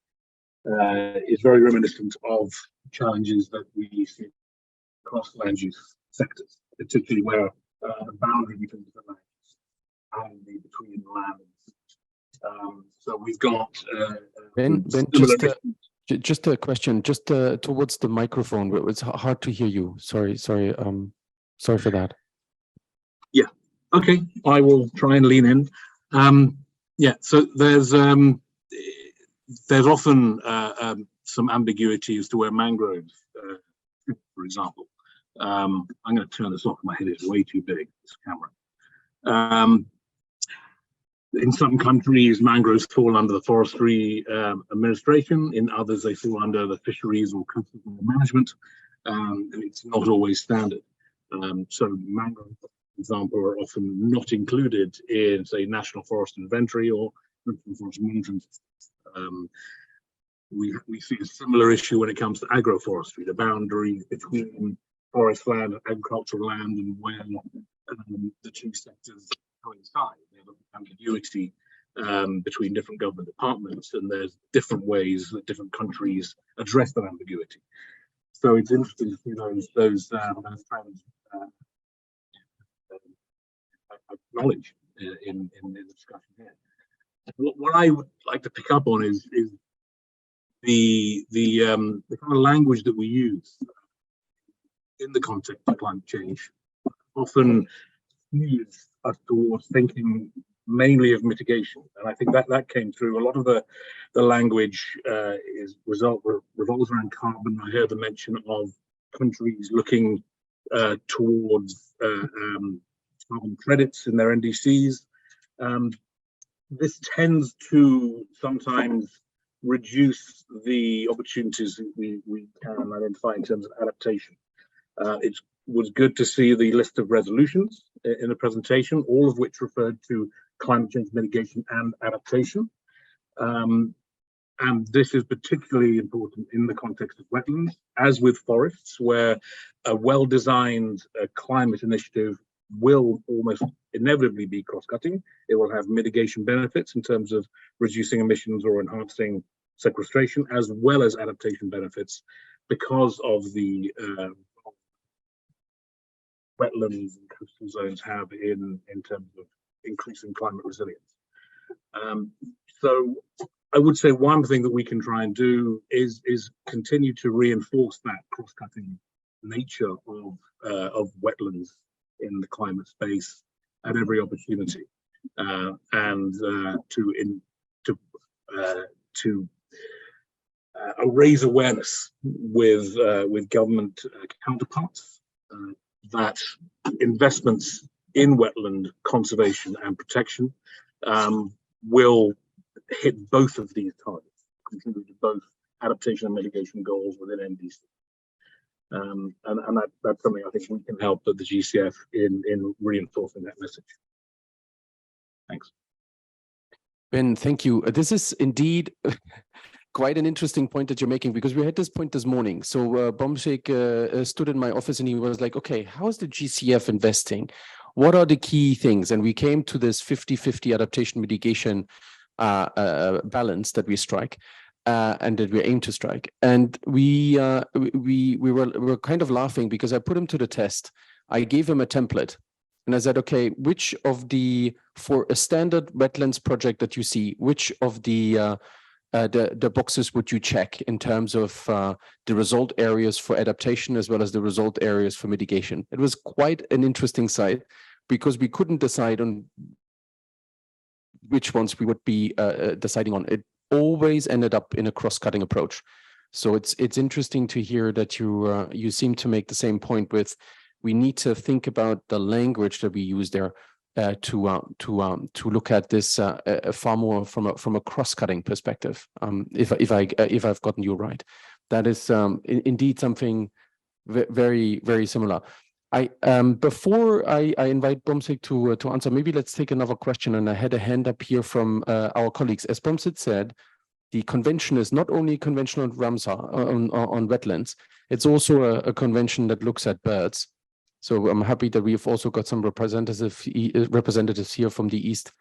[SPEAKER 5] very reminiscent of challenges that we see across land use sectors, particularly where the boundary between the lands and between lands. So we've got
[SPEAKER 1] Ben, just a question, just towards the microphone. It's hard to hear you. Sorry for that. Yeah.
[SPEAKER 5] Okay, I will try and lean in. Yeah, so there's often some ambiguity as to where mangroves, for example. I'm going to turn this off. My head is way too big, this camera. In some countries, mangroves fall under the forestry administration. In others, they fall under the fisheries or coastal management, and it's not always standard. So mangroves, for example, are often not included in, say, national forest inventory or national forest management. We see a similar issue when it comes to agroforestry, the boundary between forest land and agricultural land, and where the two sectors coincide. There's ambiguity between different government departments, and there's different ways that different countries address that ambiguity. So it's interesting to see those trends acknowledged in the discussion here. What I would like to pick up on is the kind of language that we use in the context of climate change often skews us towards thinking mainly of mitigation, and I think that came through. A lot of the language revolves around carbon. I heard the mention of countries looking towards carbon credits in their NDCs. This tends to sometimes reduce the opportunities that we can identify in terms of adaptation. It was good to see the list of resolutions in the presentation, all of which referred to climate change mitigation and adaptation. And this is particularly important in the context of wetlands, as with forests, where a well-designed climate initiative will almost inevitably be cross-cutting. It will have mitigation benefits in terms of reducing emissions or enhancing sequestration, as well as adaptation benefits because of the wetlands and coastal zones have in terms of increasing climate resilience. So I would say one thing that we can try and do is continue to reinforce that cross-cutting nature of wetlands in the climate space at every opportunity, and to raise awareness with government counterparts that investments in wetland conservation and protection will hit both of these targets, contribute to both adaptation and mitigation goals within NDC. And that's something I think we can help the GCF in reinforcing that message. Thanks.
[SPEAKER 1] Ben, thank you. This is indeed quite an interesting point that you're making, because we had this point this morning. So Beom-Sik stood in my office and he was like, okay, how is the GCF investing? What are the key things? And we came to this 50-50 adaptation mitigation balance that we strike and that we aim to strike. And we were kind of laughing because I put him to the test. I gave him a template. And I said, okay, which of for a standard wetlands project that you see, which of the boxes would you check in terms of the result areas for adaptation as well as the result areas for mitigation? It was quite an interesting site because we couldn't decide on which ones we would be deciding on. It always ended up in a cross-cutting approach. So it's interesting to hear that you seem to make the same point with, we need to think about the language that we use there to look at this far more from a cross-cutting perspective. If I've gotten you right, that is indeed something very, very similar. Before I invite Beom-Sik to answer, maybe let's take another question. And I had a hand up here from our colleagues. As Beom-Sik said, the convention is not only a convention on Ramsar on wetlands, it's also a convention that looks at birds. So I'm happy that we've also got some representatives here from the East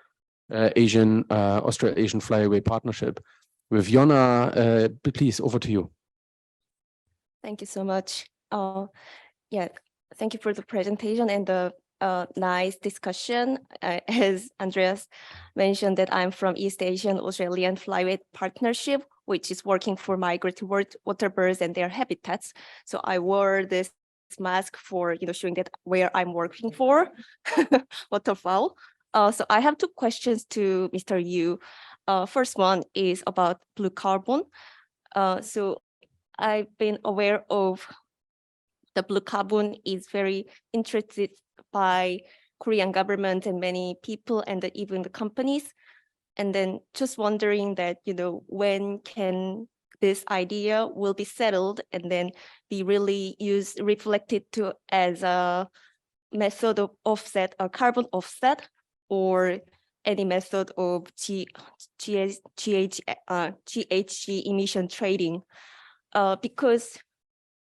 [SPEAKER 1] Asian, Australasian Flyaway Partnership. With Yona, please, over to you.
[SPEAKER 6] Thank you so much. Yeah, thank you for the presentation and the nice discussion. As Andreas mentioned, that I'm from East Asian Australian Flyway Partnership, which is working for migratory water birds and their habitats. So I wore this mask for showing that where I'm working for waterfowl. So I have two questions to Mr. Yoo. First one is about blue carbon. So I've been aware of the blue carbon is very interested by Korean government and many people and even the companies. And then just wondering that, when can this idea will be settled and then be really reflected to as a method of offset, a carbon offset, or any method of GHG emission trading, because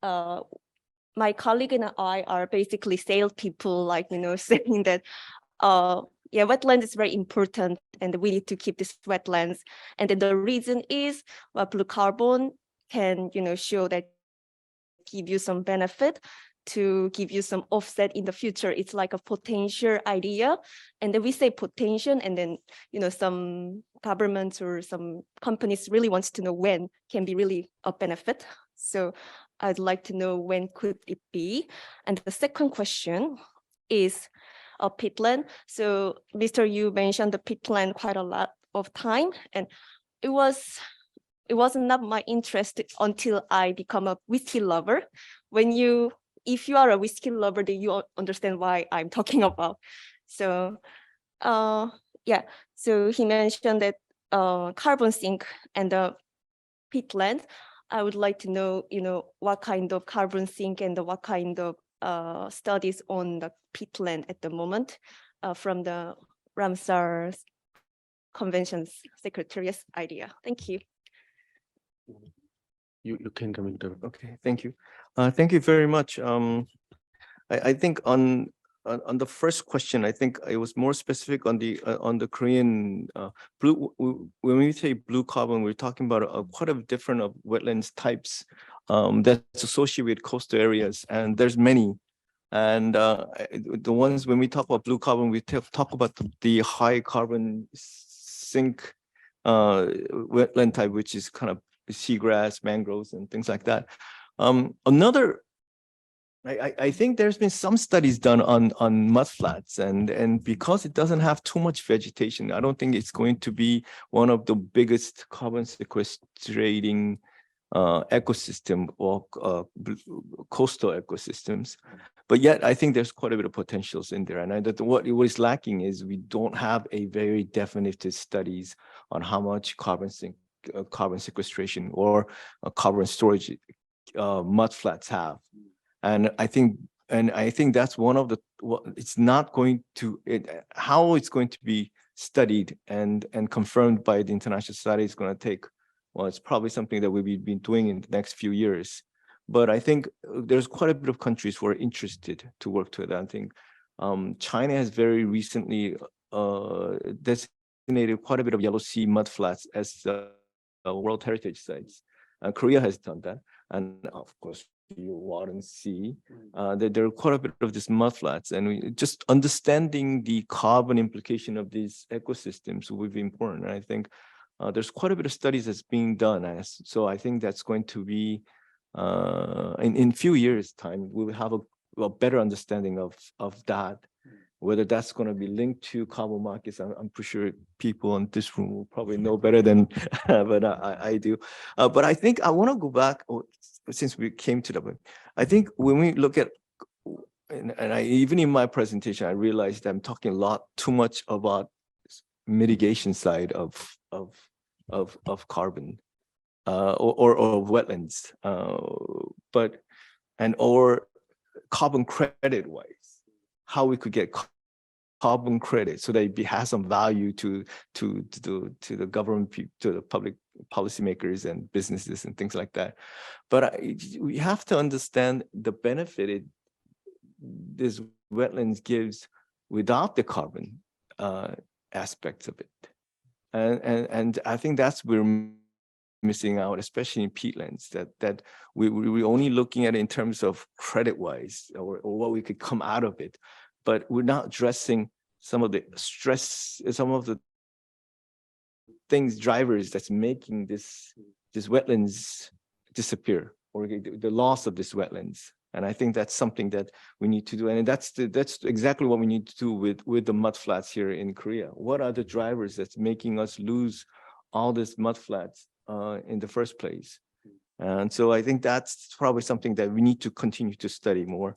[SPEAKER 6] my colleague and I are basically salespeople, saying that yeah, wetland is very important and we need to keep this wetlands. And then the reason is blue carbon can, show that give you some benefit to give you some offset in the future. It's like a potential idea. And then we say potential, and then, some governments or some companies really wants to know when can be really a benefit. So I'd like to know when could it be. And the second question is peatland. So Mr. Yoo mentioned the peatland quite a lot of time, and it wasn't not my interest until I become a whiskey lover. If you are a whiskey lover, then you understand why I'm talking about. So yeah, so he mentioned that carbon sink and the peatland. I would like to know, what kind of carbon sink and what kind of studies on the peatland at the moment from the Ramsar Convention Secretariat's idea. Thank you.
[SPEAKER 1] You can come into.
[SPEAKER 2] Okay, thank you. Thank you very much. I think on the first question, I think it was more specific on the Korean blue. When we say blue carbon, we're talking about quite a different of wetlands types that's associated with coastal areas, and there's many. And the ones when we talk about blue carbon, we talk about the high carbon sink wetland type, which is kind of seagrass, mangroves, and things like that. I think there's been some studies done on mudflats, and because it doesn't have too much vegetation, I don't think it's going to be one of the biggest carbon sequestrating ecosystem or coastal ecosystems. But yet, I think there's quite a bit of potentials in there. And what is lacking is we don't have a very definitive studies on how much carbon sequestration or carbon storage mudflats have. And I think that's one of the, it's not going to, how it's going to be studied and confirmed by the international society is going to take, well, it's probably something that we'll be doing in the next few years. But I think there's quite a bit of countries who are interested to work to that. I think China has very recently designated quite a bit of Yellow Sea mudflats as World Heritage Sites. Korea has done that. And of course, Wadden Sea, there are quite a bit of these mudflats, and just understanding the carbon implication of these ecosystems will be important. And I think there's quite a bit of studies that's being done. So I think that's going to be, in few years' time, we will have a better understanding of that. Whether that's going to be linked to carbon markets, I'm pretty sure people in this room will probably know better than but I do. But I think I want to go back, since we came to the, I think when we look at, and even in my presentation, I realized I'm talking a lot too much about mitigation side of carbon or wetlands, or carbon credit wise. How we could get carbon credit so that it has some value to the government, to the public policymakers and businesses and things like that. But we have to understand the benefit this wetlands gives without the carbon aspects of it, and I think that's where we're missing out, especially in peatlands, that we're only looking at it in terms of credit wise or what we could come out of it, but we're not addressing some of the stress, some of the drivers that's making this wetlands disappear, or the loss of this wetlands. And I think that's something that we need to do, and that's exactly what we need to do with the mudflats here in Korea. What are the drivers that's making us lose all these mudflats in the first place? And so I think that's probably something that we need to continue to study more.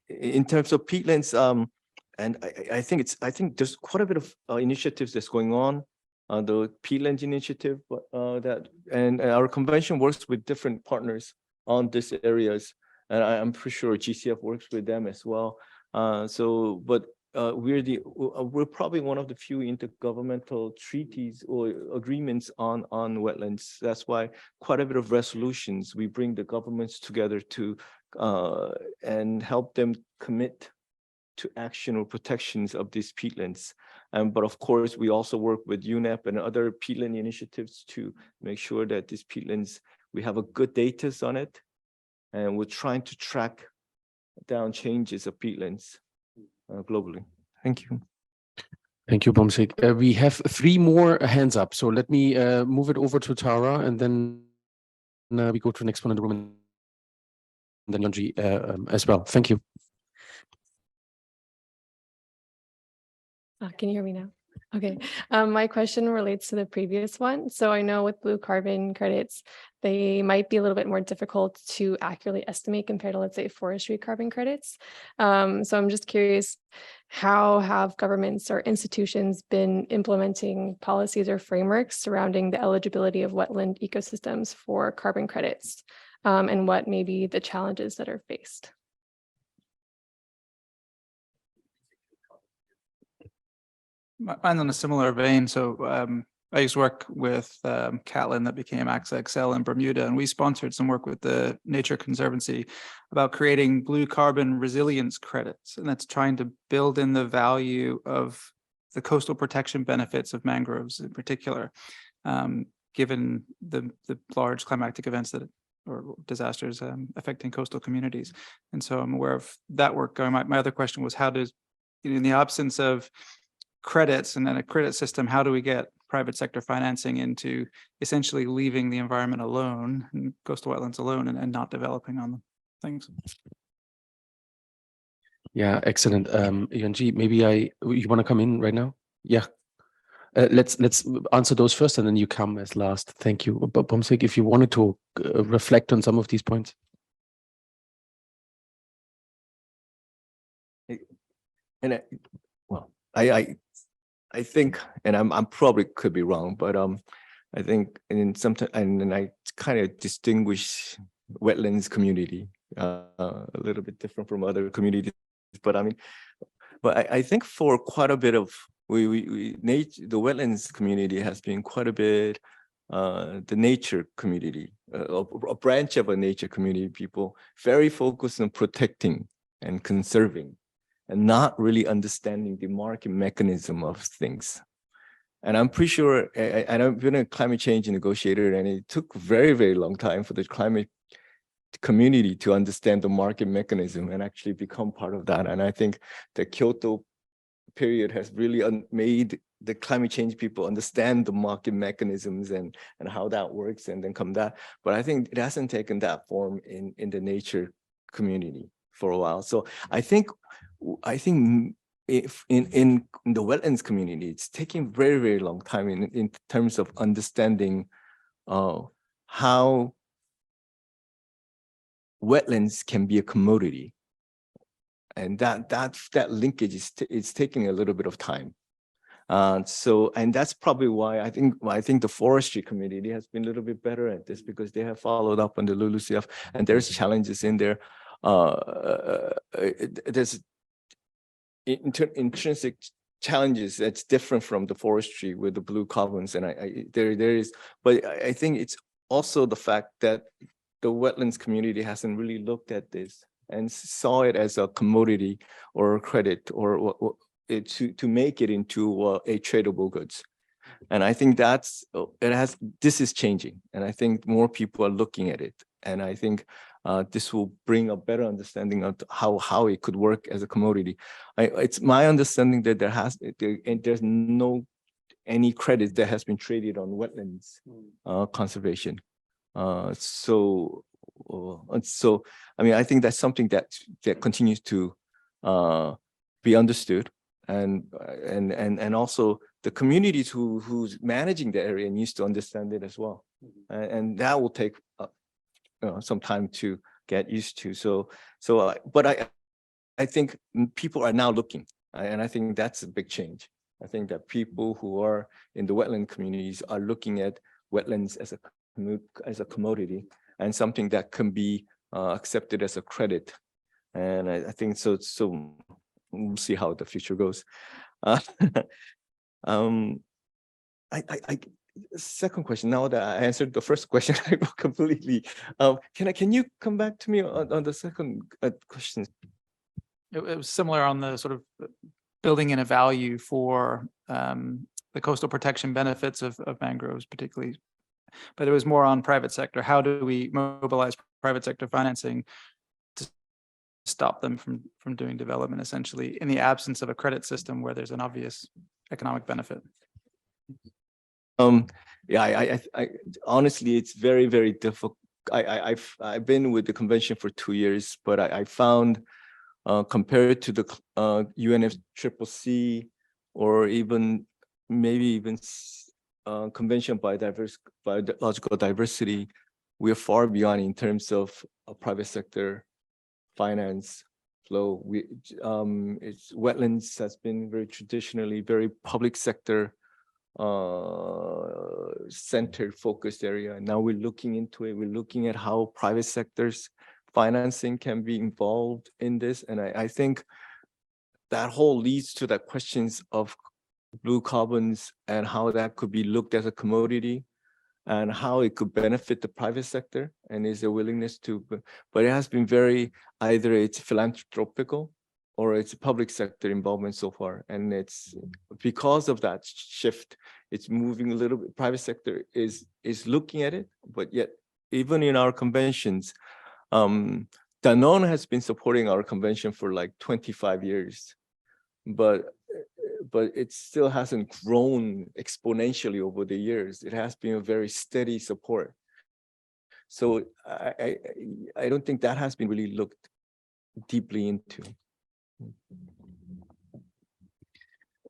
[SPEAKER 2] In terms of peatlands, and I think there's quite a bit of initiatives that's going on. The peatlands initiative, and our convention works with different partners on these areas, and I'm pretty sure GCF works with them as well. We're probably one of the few intergovernmental treaties or agreements on wetlands. That's why quite a bit of resolutions, we bring the governments together to and help them commit to action or protections of these peatlands. But of course, we also work with UNEP and other peatland initiatives to make sure that these peatlands, we have a good data on it, and we're trying to track down changes of peatlands globally. Thank you.
[SPEAKER 1] Thank you, Beom-Sik. We have 3 more hands up, so let me move it over to Tara, and then we go to the next one in the room, and then Yonji as well. Thank you.
[SPEAKER 7] Can you hear me now? Okay. My question relates to the previous one. So I know with blue carbon credits, they might be a little bit more difficult to accurately estimate compared to, let's say, forestry carbon credits. So I'm just curious, how have governments or institutions been implementing policies or frameworks surrounding the eligibility of wetland ecosystems for carbon credits, and what may be the challenges that are faced?
[SPEAKER 8] Mine's on a similar vein. So I used to work with Catlin that became AXA XL in Bermuda, and we sponsored some work with the Nature Conservancy about creating blue carbon resilience credits, and that's trying to build in the value of the coastal protection benefits of mangroves in particular, given the large climatic events or disasters affecting coastal communities. And so I'm aware of that work going. My other question was, how does, in the absence of credits and then a credit system, how do we get private sector financing into essentially leaving the environment alone and coastal wetlands alone and not developing on them. Thanks.
[SPEAKER 1] Yeah, excellent. Yuan-Ji, maybe you want to come in right now? Yeah. Let's answer those first, and then you come as last. Thank you. But Beom-Sik, if you wanted to reflect on some of these points.
[SPEAKER 2] And I think, and I'm probably could be wrong, but I think, and sometimes, and I kind of distinguish wetlands community a little bit different from other communities. But I mean, but I think for quite a bit of the wetlands community has been quite a bit the nature community, a branch of a nature community, people very focused on protecting and conserving, and not really understanding the market mechanism of things. And I'm pretty sure, I've been a climate change negotiator, and it took a very, very long time for the climate community to understand the market mechanism and actually become part of that. And I think the Kyoto period has really made the climate change people understand the market mechanisms and how that works, and then come that. But I think it hasn't taken that form in the nature community for a while. So I think if in the wetlands community, it's taking very, very long time in terms of understanding how wetlands can be a commodity, and that linkage is taking a little bit of time. So, and that's probably why I think the forestry community has been a little bit better at this, because they have followed up on the LULUCF, and there's challenges in there. There's intrinsic challenges that's different from the forestry with the blue carbons, and there is, but I think it's also the fact that the wetlands community hasn't really looked at this and saw it as a commodity or a credit or to make it into a tradable goods. And I think this is changing, and I think more people are looking at it, and I think this will bring a better understanding of how it could work as a commodity. It's my understanding that there's no any credit that has been traded on wetlands conservation. So I mean, I think that's something that continues to be understood, and also the communities who's managing the area needs to understand it as well, and that will take some time to get used to. But I think people are now looking, and I think that's a big change. I think that people who are in the wetland communities are looking at wetlands as a commodity and something that can be accepted as a credit. And I think so we'll see how the future goes. Second question, now that I answered the first question completely, can you come back to me on the second question?
[SPEAKER 8] It was similar on the sort of building in a value for the coastal protection benefits of mangroves particularly, but it was more on private sector. How do we mobilize private sector financing to stop them from doing development, essentially, in the absence of a credit system where there's an obvious economic benefit?
[SPEAKER 2] Yeah, I honestly, it's very, very difficult. I've been with the convention for 2 years, but I found compared to the UNFCCC or even Convention on Biological Diversity, we are far beyond in terms of private sector finance flow. It's wetlands has been very traditionally very public sector centered focused area. Now we're looking into it. We're looking at how private sectors financing can be involved in this, and I think that whole leads to the questions of blue carbons and how that could be looked as a commodity and how it could benefit the private sector, and is there willingness to, but it has been very, either it's philanthropical or it's public sector involvement so far. And it's because of that shift, it's moving a little bit, private sector is looking at it, but yet even in our conventions, Danone has been supporting our convention for like 25 years, but it still hasn't grown exponentially over the years. It has been a very steady support. So I don't think that has been really looked deeply into.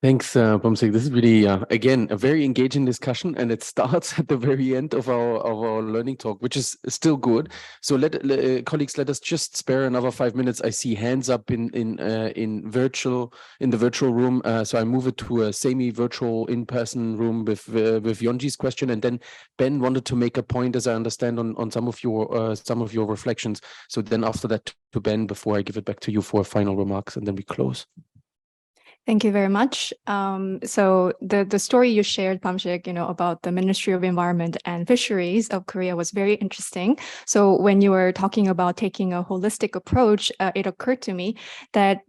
[SPEAKER 1] Thanks, Beom-Sik. This is really, again, a very engaging discussion, and it starts at the very end of our learning talk, which is still good. So colleagues, let us just spare another 5 minutes. I see hands up in the virtual room. So I move it to a semi-virtual in-person room with Yonji's question, and then Ben wanted to make a point, as I understand, on some of your reflections. So then after that to Ben, before I give it back to you for final remarks, and then we close.
[SPEAKER 9] Thank you very much. So the story you shared, Beom-Sik, about the Ministry of Environment and Fisheries of Korea was very interesting. So when you were talking about taking a holistic approach, it occurred to me that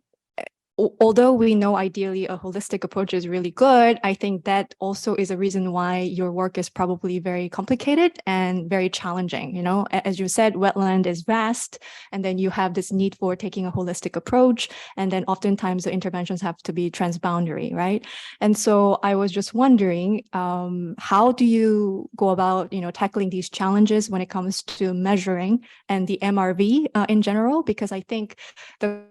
[SPEAKER 9] although we know ideally a holistic approach is really good, I think that also is a reason why your work is probably very complicated and very challenging. As you said, wetland is vast, and then you have this need for taking a holistic approach, and then oftentimes the interventions have to be transboundary, right? And so I was just wondering, how do you go about, tackling these challenges when it comes to measuring and the MRV in general? Because I think the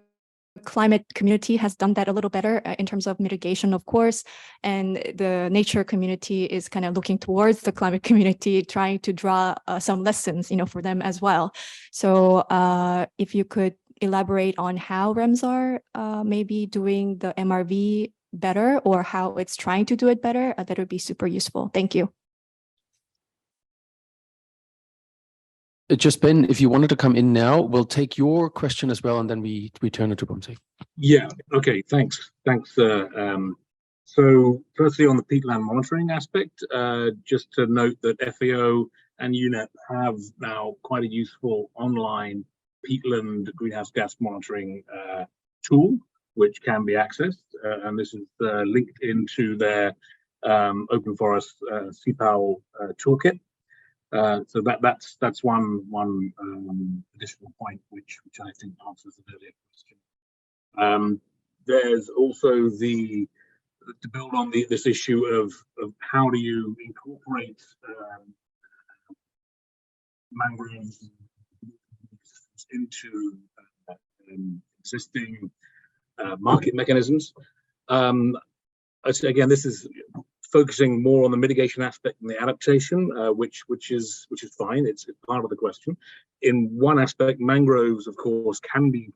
[SPEAKER 9] climate community has done that a little better in terms of mitigation, of course, and the nature community is kind of looking towards the climate community, trying to draw some lessons, for them as well. So if you could elaborate on how Ramsar may be doing the MRV better, or how it's trying to do it better, that would be super useful. Thank you.
[SPEAKER 1] Just Ben, if you wanted to come in now, we'll take your question as well, and then we turn it to Beom-Sik.
[SPEAKER 5] Yeah. Okay. Thanks. So firstly, on the peatland monitoring aspect, just to note that FAO and UNEP have now quite a useful online peatland greenhouse gas monitoring tool, which can be accessed, and this is linked into their open forest CPAL toolkit. So that's one additional point which I think answers an earlier question. There's also to build on this issue of how do you incorporate mangroves into existing market mechanisms. Again, this is focusing more on the mitigation aspect than the adaptation, which is fine. It's part of the question. In one aspect, mangroves, of course, can be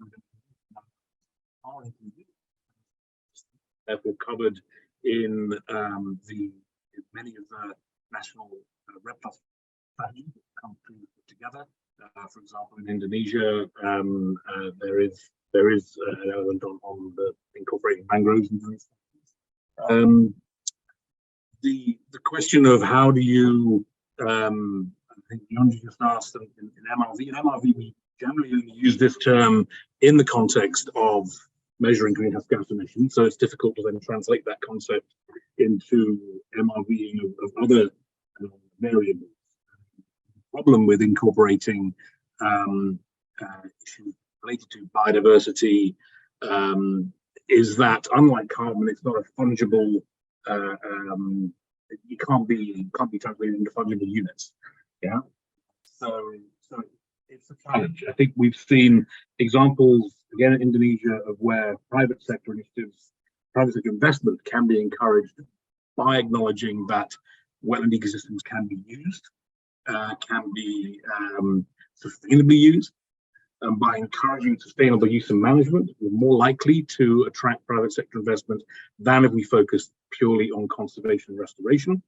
[SPEAKER 5] therefore covered in many of the national reptile strategies that come together. For example, in Indonesia, there is an element on the incorporating mangroves into these strategies. The question of how do you, I think Yonji just asked in MRV. In MRV, we generally only use this term in the context of measuring greenhouse gas emissions, so it's difficult to then translate that concept into MRV of other variables. The problem with incorporating issues related to biodiversity is that, unlike carbon, it's not a fungible. You can't be translated into fungible units. Yeah, so it's a challenge. I think we've seen examples again in Indonesia of where private sector initiatives, private sector investment can be encouraged by acknowledging that wetland ecosystems can be used, can be sustainably used. And by encouraging sustainable use and management, we're more likely to attract private sector investment than if we focus purely on conservation and restoration.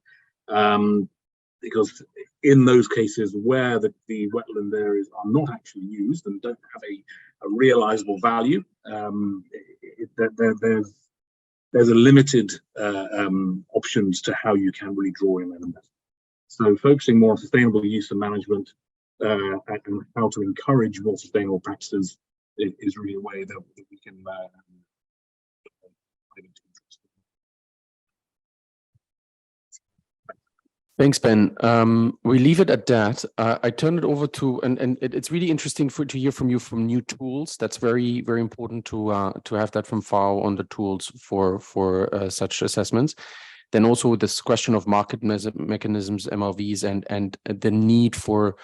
[SPEAKER 5] Because in those cases where the wetland areas are not actually used and don't have a realizable value, there's a limited options to how you can really draw in that investment. So focusing more on sustainable use and management and how to encourage more sustainable practices is really a way that we can
[SPEAKER 1] Thanks, Ben. We leave it at that. I turn it over to, and it's really interesting to hear from you from new tools. That's very, very important to have that from FAO on the tools for such assessments. Then also this question of market mechanisms, MRVs, and the need for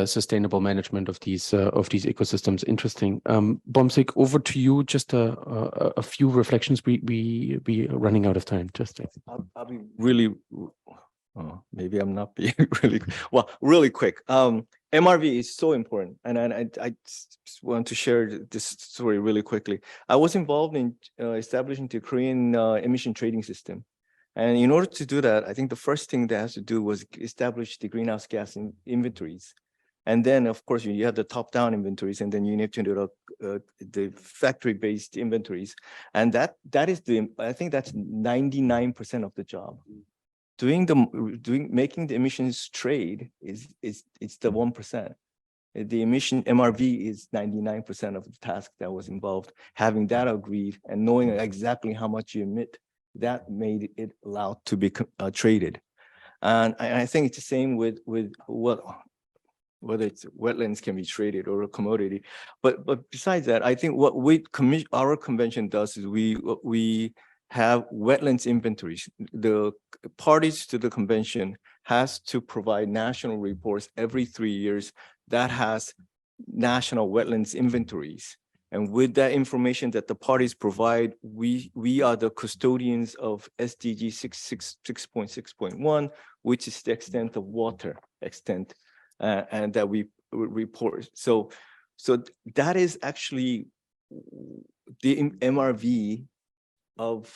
[SPEAKER 1] sustainable management of these ecosystems. Interesting. Beom-Sik, over to you. Just a few reflections. We running out of time. Just
[SPEAKER 2] I'll be really. Oh, maybe I'm not being really quick. MRV is so important, and I just want to share this story really quickly. I was involved in establishing the Korean emission trading system, and in order to do that, I think the first thing that has to do was establish the greenhouse gas inventories, and then of course you have the top-down inventories, and then you need to do the factory-based inventories, and that is I think that's 99% of the job. Making the emissions trade is the 1%. The emission MRV is 99% of the task that was involved. Having that agreed and knowing exactly how much you emit, that made it allowed to be traded. And I think it's the same with whether it's wetlands can be traded or a commodity. But besides that, I think what our convention does is we have wetlands inventories. The parties to the convention has to provide national reports every 3 years that has national wetlands inventories. And with that information that the parties provide, we are the custodians of SDG 6.6.1, which is the extent of water extent, and that we report. So that is actually the MRV of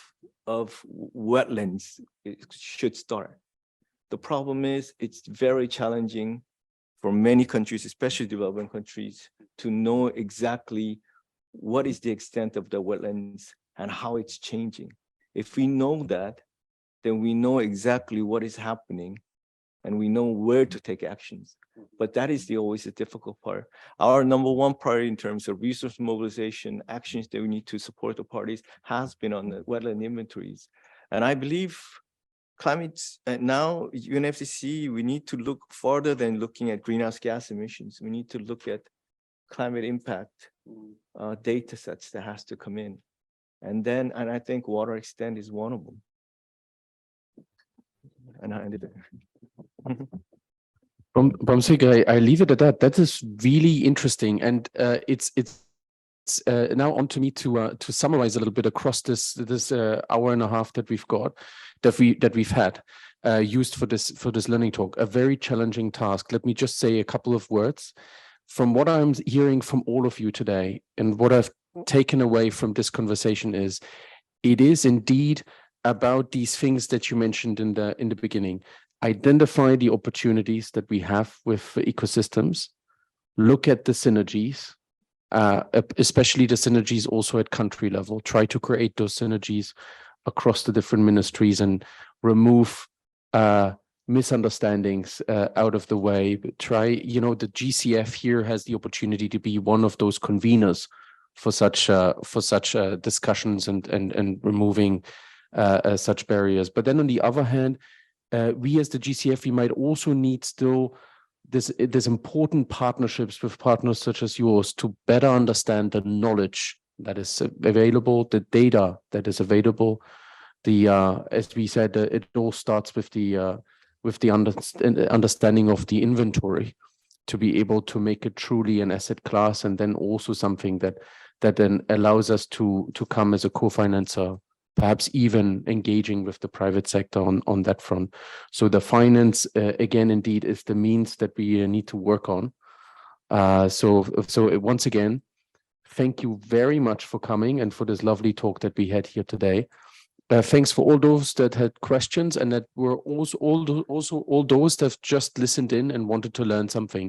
[SPEAKER 2] wetlands. It should start. The problem is it's very challenging for many countries, especially developing countries, to know exactly what is the extent of the wetlands and how it's changing. If we know that, then we know exactly what is happening and we know where to take actions. But that is always the difficult part. Our number one priority in terms of resource mobilization, actions that we need to support the parties has been on the wetland inventories. And I believe climates, now UNFCCC, we need to look farther than looking at greenhouse gas emissions. We need to look at climate impact data sets that has to come in. And I think water extent is one of them. And I ended there.
[SPEAKER 1] Beom-Sik, I leave it at that. That is really interesting, and it's now on to me to summarize a little bit across this hour and a half that we've got, that we've had used for this learning talk. A very challenging task. Let me just say a couple of words. From what I'm hearing from all of you today, and what I've taken away from this conversation is, it is indeed about these things that you mentioned in the beginning. Identify the opportunities that we have with ecosystems, look at the synergies, especially the synergies also at country level, try to create those synergies across the different ministries and remove misunderstandings out of the way. But try, the GCF here has the opportunity to be one of those conveners for such discussions and removing such barriers. But then on the other hand, we as the GCF, we might also need still this important partnerships with partners such as yours to better understand the knowledge that is available, the data that is available. As we said, it all starts with the understanding of the inventory to be able to make it truly an asset class, and then also something that then allows us to come as a co-financer, perhaps even engaging with the private sector on that front. So the finance, again, indeed, is the means that we need to work on. So once again, thank you very much for coming and for this lovely talk that we had here today. Thanks for all those that had questions, and that were also all those that have just listened in and wanted to learn something.